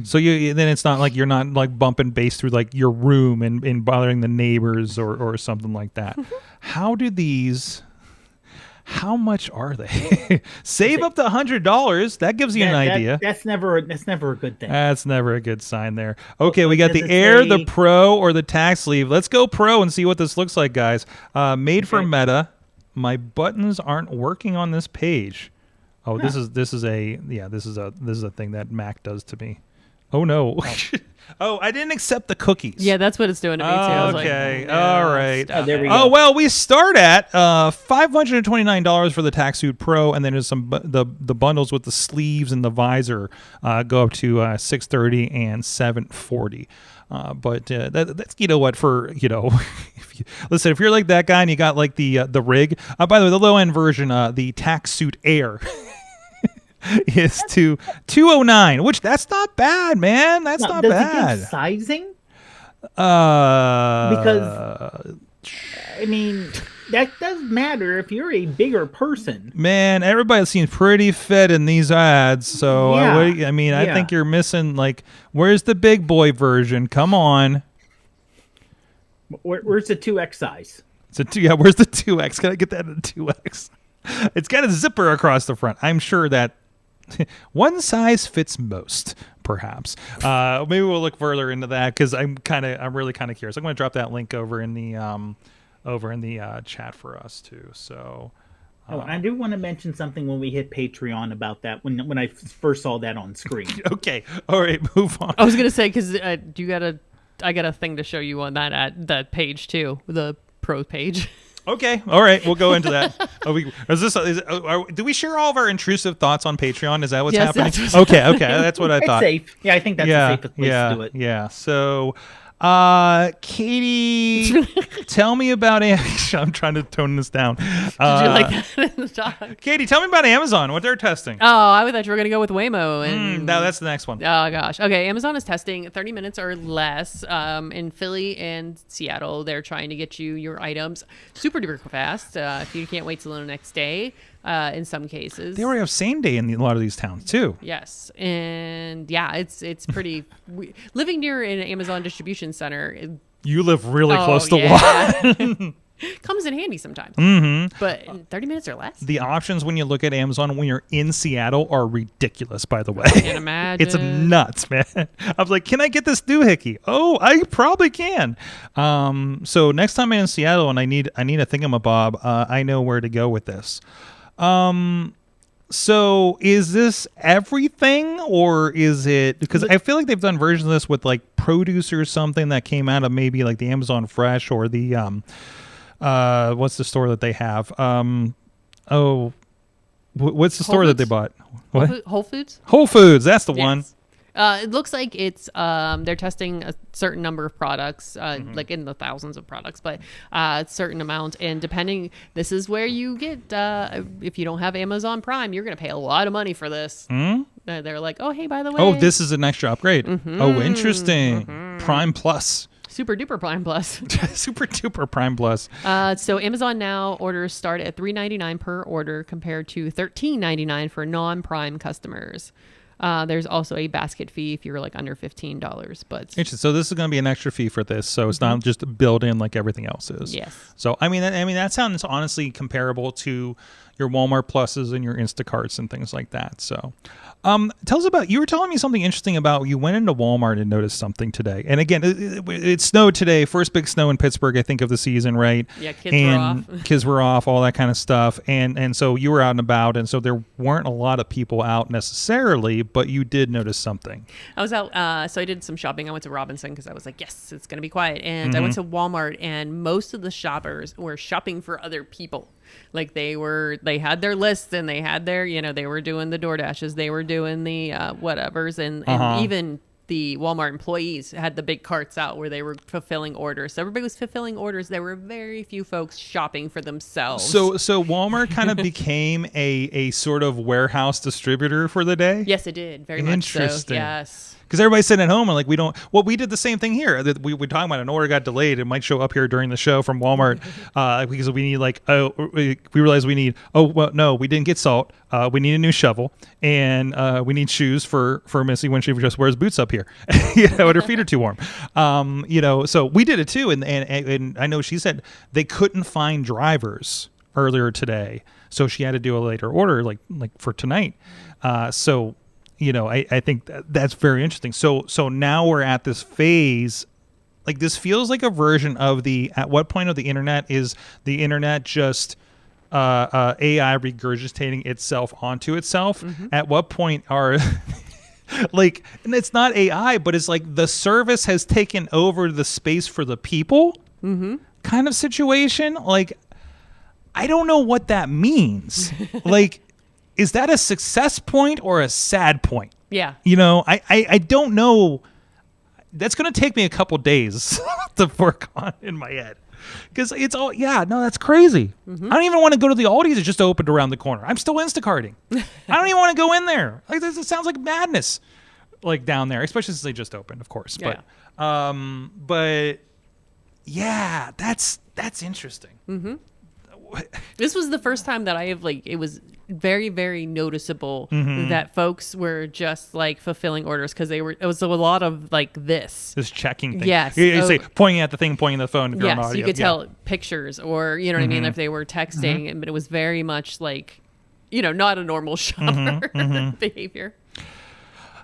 So then it's not like you're not like bumping bass through like your room and bothering the neighbors or something like that. How much are they? Save up to $100. That gives you an idea. That's never a good thing. That's never a good sign there. Okay, we got the Air, the Pro, or the tack sleeve. Let's go Pro and see what this looks like, guys. Made for Meta. My buttons aren't working on this page. Oh, this is a thing that Mac does to me. Oh no. Oh, I didn't accept the cookies. Yeah, that's what it's doing to me too. I was Okay. like, no, all right. stop there we it. go. Oh well, we start at $529 for the TaxSuit Pro, and then there's the bundles with the sleeves and the visor go up to $630 and $740. But that's if you're like that guy and you got like the rig. By the way, the low end version, the TaxSuit Air. is to $209, which that's not bad, man. That's not does bad. It give sizing? Because I mean, that does matter if you're a bigger person. Man, everybody seems pretty fit in these ads. So I think you're missing like, where's the big boy version? Come on. Where's the 2X size? Where's the 2X? Can I get that in 2X? It's got a zipper across the front. I'm sure that one size fits most, perhaps. Maybe we'll look further into that because I'm really kind of curious. I'm going to drop that link over in the chat for us too. So, I do want to mention something when we hit Patreon about that. When I first saw that on screen. Okay, all right, move on. I was gonna say because I got a thing to show you on that page too, the pro page. Okay, all right, we'll go into that. Do we share all of our intrusive thoughts on Patreon? Is that what's happening? Okay, that's what I thought. It's safe. Yeah, I think that's the safest place to do it. Yeah. So, Katie, tell me about I'm trying to tone this down. Did you like that in the doc? Katie, tell me about Amazon. What they're testing. Oh, I thought you were gonna go with Waymo. And no, that's the next one. Oh gosh. Okay, Amazon is testing 30 minutes or less in Philly and Seattle. They're trying to get you your items super duper fast. If you can't wait till the next day. In some cases, they already have same day in a lot of these towns too. Yes, and yeah, it's pretty. Living near an Amazon distribution center. You live really close to one. Comes in handy sometimes. Mm-hmm. But in 30 minutes or less. The options when you look at Amazon when you're in Seattle are ridiculous, by the way. I can't imagine. It's nuts, man. I was like, can I get this doohickey? Oh, I probably can. So next time I'm in Seattle and I need a thingamabob, I know where to go with this. So is this everything or is it, because I feel like they've done versions of this with like produce or something that came out of maybe like the Amazon Fresh or the, what's the store that they have? What's the store that they bought? What? Whole Foods? Whole Foods. That's the one. It looks like it's they're testing a certain number of products, like in the thousands of products, but a certain amount. And depending, this is where you get, if you don't have Amazon Prime, you're going to pay a lot of money for this. They're like, oh, hey, by the way. Oh, this is an extra upgrade. Oh, interesting. Prime Plus. Super duper Prime Plus. Super duper Prime Plus. So Amazon Now orders start at $3.99 per order compared to $13.99 for non-Prime customers. There's also a basket fee if you're like under $15, but Interesting. So this is going to be an extra fee for this, so it's not just built in like everything else is. yes. So I mean that sounds honestly comparable to your Walmart Pluses and your Instacarts and things like that. So, tell us about, you were telling me something interesting about, you went into Walmart and noticed something today. And again, it snowed today, first big snow in Pittsburgh, I think, of the season, right? Yeah, kids were off. Kids were off, all that kind of stuff. And so you were out and about, and so there weren't a lot of people out necessarily, but you did notice something. I was out, so I did some shopping. I went to Robinson because I was like, yes, it's going to be quiet. And I went to Walmart, and most of the shoppers were shopping for other people. Like they had their lists, and they had their, they were doing the DoorDashes, they were doing the whatevers, and even the Walmart employees had the big carts out where they were fulfilling orders. So everybody was fulfilling orders. There were very few folks shopping for themselves. So Walmart kind of became a sort of warehouse distributor for the day? Yes, it did. Very much so. Interesting. Yes. Because everybody's sitting at home and like we did the same thing here. We were talking about an order got delayed. It might show up here during the show from Walmart because we need we realized we need, we didn't get salt. We need a new shovel, and we need shoes for Missy when she just wears boots up here, and her feet are too warm. So we did it too, and I know she said they couldn't find drivers earlier today, so she had to do a later order like for tonight. I think that's very interesting. So now we're at this phase, like this feels like a version of at what point of the internet is the internet just AI regurgitating itself onto itself? At what point are and it's not AI, but it's like the service has taken over the space for the people kind of situation. Like, I don't know what that means. Like, is that a success point or a sad point? Yeah. I don't know. That's going to take me a couple days to work on in my head. Because it's all, that's crazy. I don't even want to go to the Aldi's that just opened around the corner. I'm still Instacarting. I don't even want to go in there. Like, this, it sounds like madness, like down there, especially since they just opened, of course. Yeah. But yeah, that's interesting. This was the first time that I have it was very, very noticeable that folks were just like fulfilling orders because it was a lot of like this checking thing. Yes. You say pointing at the thing, pointing at the phone. If you're on Yes, audio. you could tell pictures or, what I mean, if they were texting, but it was very much like, not a normal shopper behavior.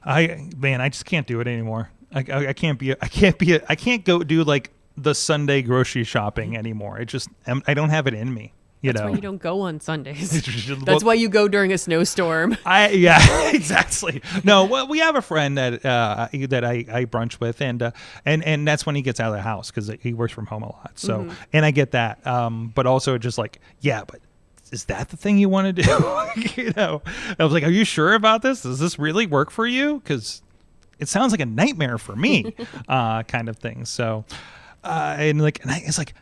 I just can't do it anymore. I can't go do like the Sunday grocery shopping anymore. I don't have it in me. That's why you don't go on Sundays. That's why you go during a snowstorm. Exactly. No, well, we have a friend that I brunch with, and that's when he gets out of the house because he works from home a lot. So, and I get that. But also just like, but is that the thing you want to do? I was like, are you sure about this? Does this really work for you? Because it sounds like a nightmare for me, kind of thing. So, it's like,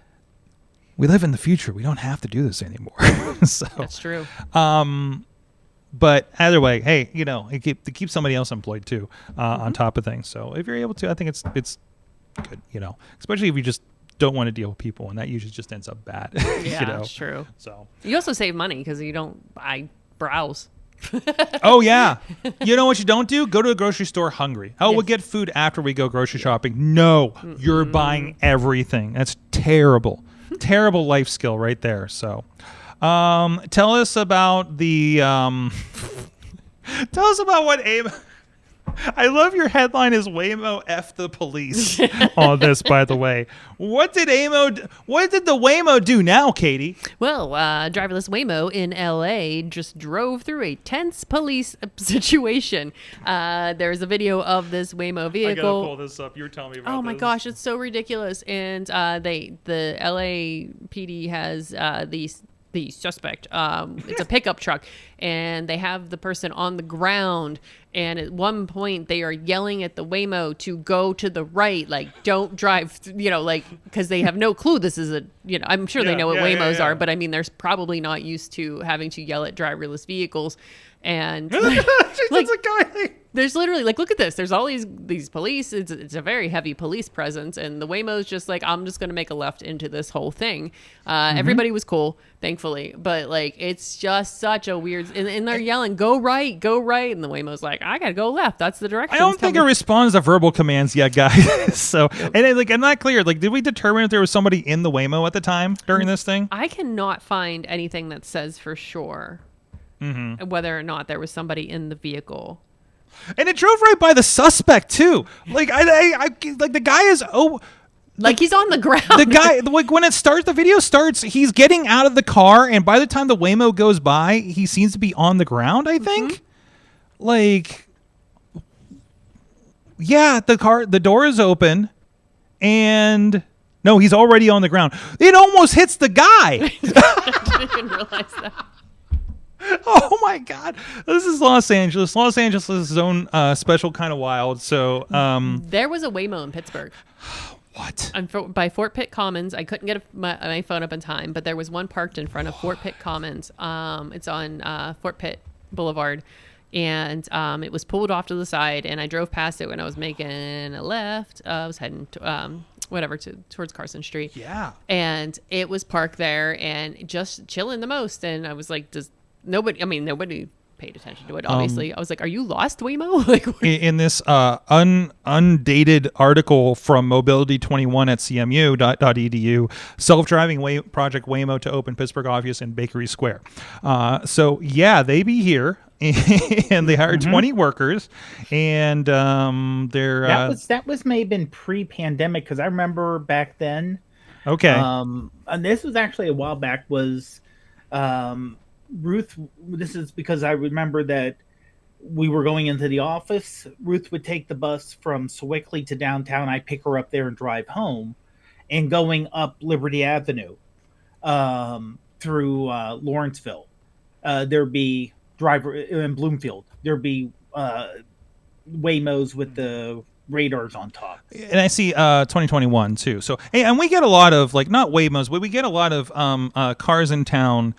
we live in the future. We don't have to do this anymore. So that's true. But either way, hey, it keeps somebody else employed too, on top of things. So if you're able to, I think it's good, especially if you just don't want to deal with people, and that usually just ends up bad. Yeah, that's true. So you also save money because you don't browse. Oh yeah. You know what you don't do? Go to a grocery store hungry. Oh, we'll get food after we go grocery shopping. No, you're buying everything. That's terrible. Terrible life skill right there. So, tell us about what Abe. I love your headline is Waymo F the police on this, by the way. What did the Waymo do now, Katie? Well, driverless Waymo in LA just drove through a tense police situation. There's a video of this Waymo vehicle. I gotta pull this up. You were telling me about this. Oh my gosh, it's so ridiculous. And the LAPD has the suspect. It's a pickup truck, and they have the person on the ground. And at one point, they are yelling at the Waymo to go to the right, like don't drive, because they have no clue. This is I'm sure they know what Waymos are, but I mean, they're probably not used to having to yell at driverless vehicles. And there's literally look at this. There's all these police. It's a very heavy police presence, and the Waymo's just like, I'm just gonna make a left into this whole thing. Everybody was cool, thankfully, but it's just such a weird. And they're yelling, go right, and the Waymo's like, like, I gotta go left. That's the direction. I don't think it responds to verbal commands yet, guys. So, and I'm not clear. Like, did we determine if there was somebody in the Waymo at the time during this thing? I cannot find anything that says for sure whether or not there was somebody in the vehicle. And it drove right by the suspect too. Like, I like the guy is like he's on the ground. The guy, like when it starts, the video starts, he's getting out of the car, and by the time the Waymo goes by, he seems to be on the ground. I think, like, yeah, the door is open, and no, he's already on the ground. It almost hits the guy. I didn't even realize that. Oh my God! This is Los Angeles. Los Angeles is its own special kind of wild. So there was a Waymo in Pittsburgh. What? By Fort Pitt Commons. I couldn't get my phone up in time, but there was one parked in front of Fort Pitt Commons. It's on Fort Pitt Boulevard, and it was pulled off to the side, and I drove past it when I was making a left. I was heading towards Carson Street. Yeah. And it was parked there and just chilling the most. And I was like, nobody paid attention to it, obviously. I was like, are you lost, Waymo? Like, in this undated article from Mobility 21 at cmu.edu, self-driving project Waymo to open Pittsburgh office in Bakery Square. So yeah, they be here. And they hired 20 workers, and they're that was may have been pre-pandemic, because I remember back then. Okay. And this was actually a while back. Was Ruth? This is because I remember that we were going into the office. Ruth would take the bus from Sewickley to downtown. I pick her up there and drive home, and going up Liberty Avenue through Lawrenceville. There'd be driver in Bloomfield. There'd be Waymos with the radars on top. And I see 2021 too. So, hey, and we get a lot of, like, not Waymos, but we get a lot of cars in town.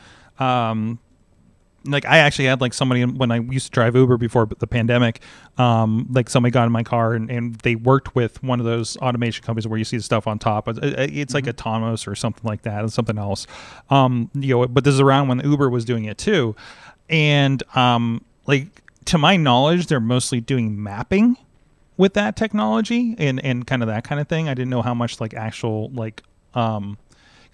Like, I actually had, like, somebody when I used to drive Uber before the pandemic, like, somebody got in my car and they worked with one of those automation companies where you see the stuff on top. It's like autonomous or something like that, and something else. But this is around when Uber was doing it too. And like, to my knowledge, they're mostly doing mapping with that technology and kind of that kind of thing. I didn't know how much, like, actual, like, because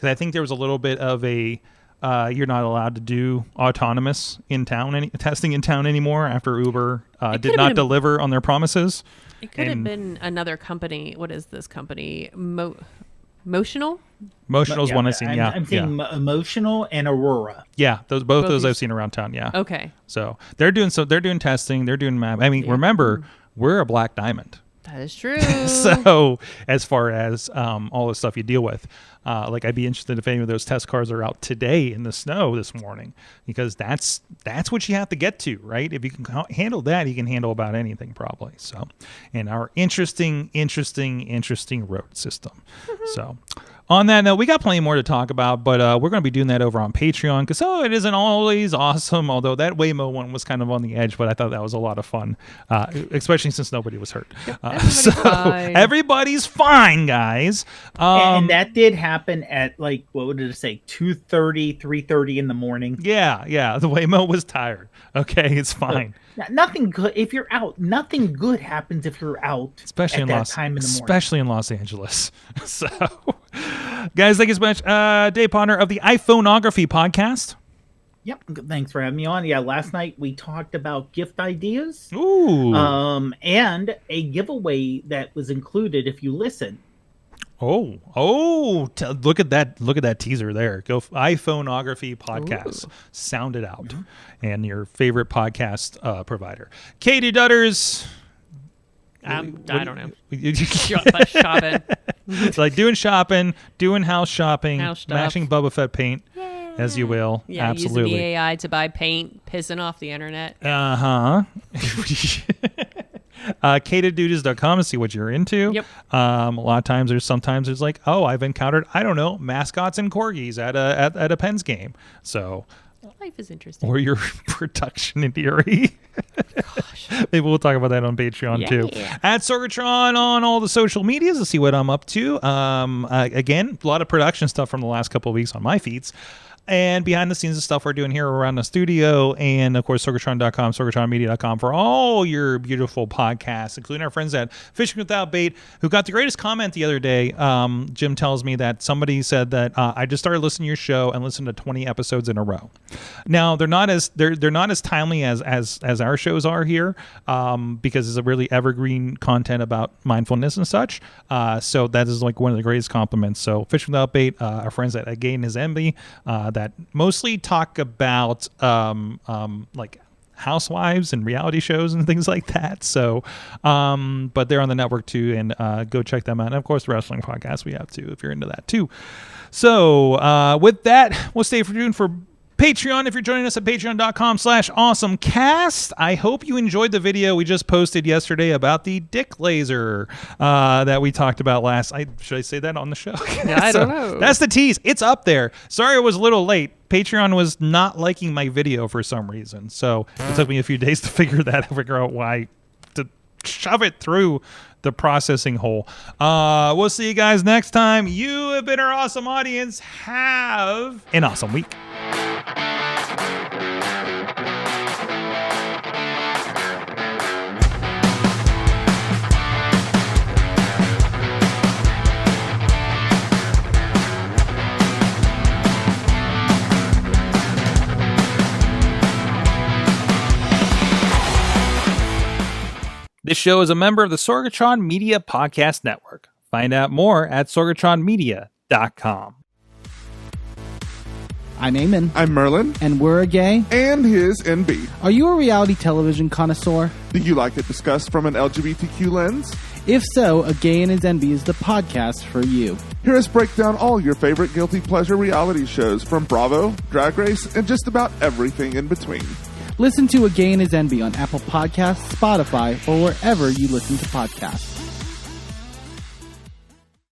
I think there was a little bit of a you're not allowed to do autonomous in town testing in town anymore after Uber did not deliver on their promises. It could have been another company. What is this company? Motional? Motional's one I've seen. Yeah, I'm seeing Emotional and Aurora. Yeah, both those I've seen around town. Yeah. Okay. So they're doing testing. They're doing map. I mean, remember, we're a black diamond. That is true. So as far as all the stuff you deal with, like, I'd be interested if any of those test cars are out today in the snow this morning, because that's what you have to get to, right? If you can handle that, you can handle about anything probably. So, and our interesting road system. So, on that note, we got plenty more to talk about, but we're going to be doing that over on Patreon, because it isn't always awesome, although that Waymo one was kind of on the edge, but I thought that was a lot of fun, especially since nobody was hurt. Everybody's fine, guys. And that did happen at, like, what would it say, 2:30, 3:30 in the morning. Yeah, the Waymo was tired. Okay, it's fine. Nothing good if you're out. Nothing good happens if you're out, especially at that time in the morning. Especially in Los Angeles. So, guys, thank you so much. Dave Podnar of the iPhoneography podcast. Yep, thanks for having me on. Yeah, last night we talked about gift ideas. Ooh. And a giveaway that was included if you listen. Look at that teaser there. Go iPhoneography podcast. Ooh. Sound it out. And your favorite podcast provider. Katie Dudders. I don't know. Shopping. It's like doing shopping, doing house shopping, mashing Boba Fett paint. Yay. As you will. Yeah, absolutely. Using the AI to buy paint, pissing off the internet. Dudas.com to see what you're into. Yep. A lot of times sometimes there's like, I've encountered, I don't know, mascots and corgis at a Pens game. So life is interesting. Or your production in theory. Gosh. Maybe we'll talk about that on Patreon too. At Sorgatron on all the social medias to see what I'm up to. Again, a lot of production stuff from the last couple of weeks on my feeds. and behind the scenes of stuff we're doing here around the studio, and of course sorgatron.com, sorgatronmedia.com for all your beautiful podcasts, including our friends at Fishing Without Bait, who got the greatest comment the other day. Jim tells me that somebody said that I just started listening to your show and listened to 20 episodes in a row. Now they're not as timely as our shows are here, because it's a really evergreen content about mindfulness and such. So that is like one of the greatest compliments. So Fishing Without Bait, our friends at Again is Envy, that mostly talk about like housewives and reality shows and things like that. So, but they're on the network too, and go check them out. And of course, the wrestling podcast we have too, if you're into that too. So, with that, we'll stay tuned for Patreon. If you're joining us at patreon.com/awesomecast, I hope you enjoyed the video we just posted yesterday about the dick laser that we talked about last. Should I say that on the show? Yeah, I don't know. That's the tease. It's up there. Sorry, it was a little late. Patreon was not liking my video for some reason, so it took me a few days to figure out why, to shove it through the processing hole. We'll see you guys next time. You have been our awesome audience. Have an awesome week. This show is a member of the Sorgatron Media Podcast Network. Find out more at sorgatronmedia.com. I'm Eamon. I'm Merlin. And we're a gay. And his NB. Are you a reality television connoisseur? Do you like it discussed from an LGBTQ lens? If so, A Gay and His NB is the podcast for you. Hear us break down all your favorite guilty pleasure reality shows from Bravo, Drag Race, and just about everything in between. Listen to A Gay and His NB on Apple Podcasts, Spotify, or wherever you listen to podcasts.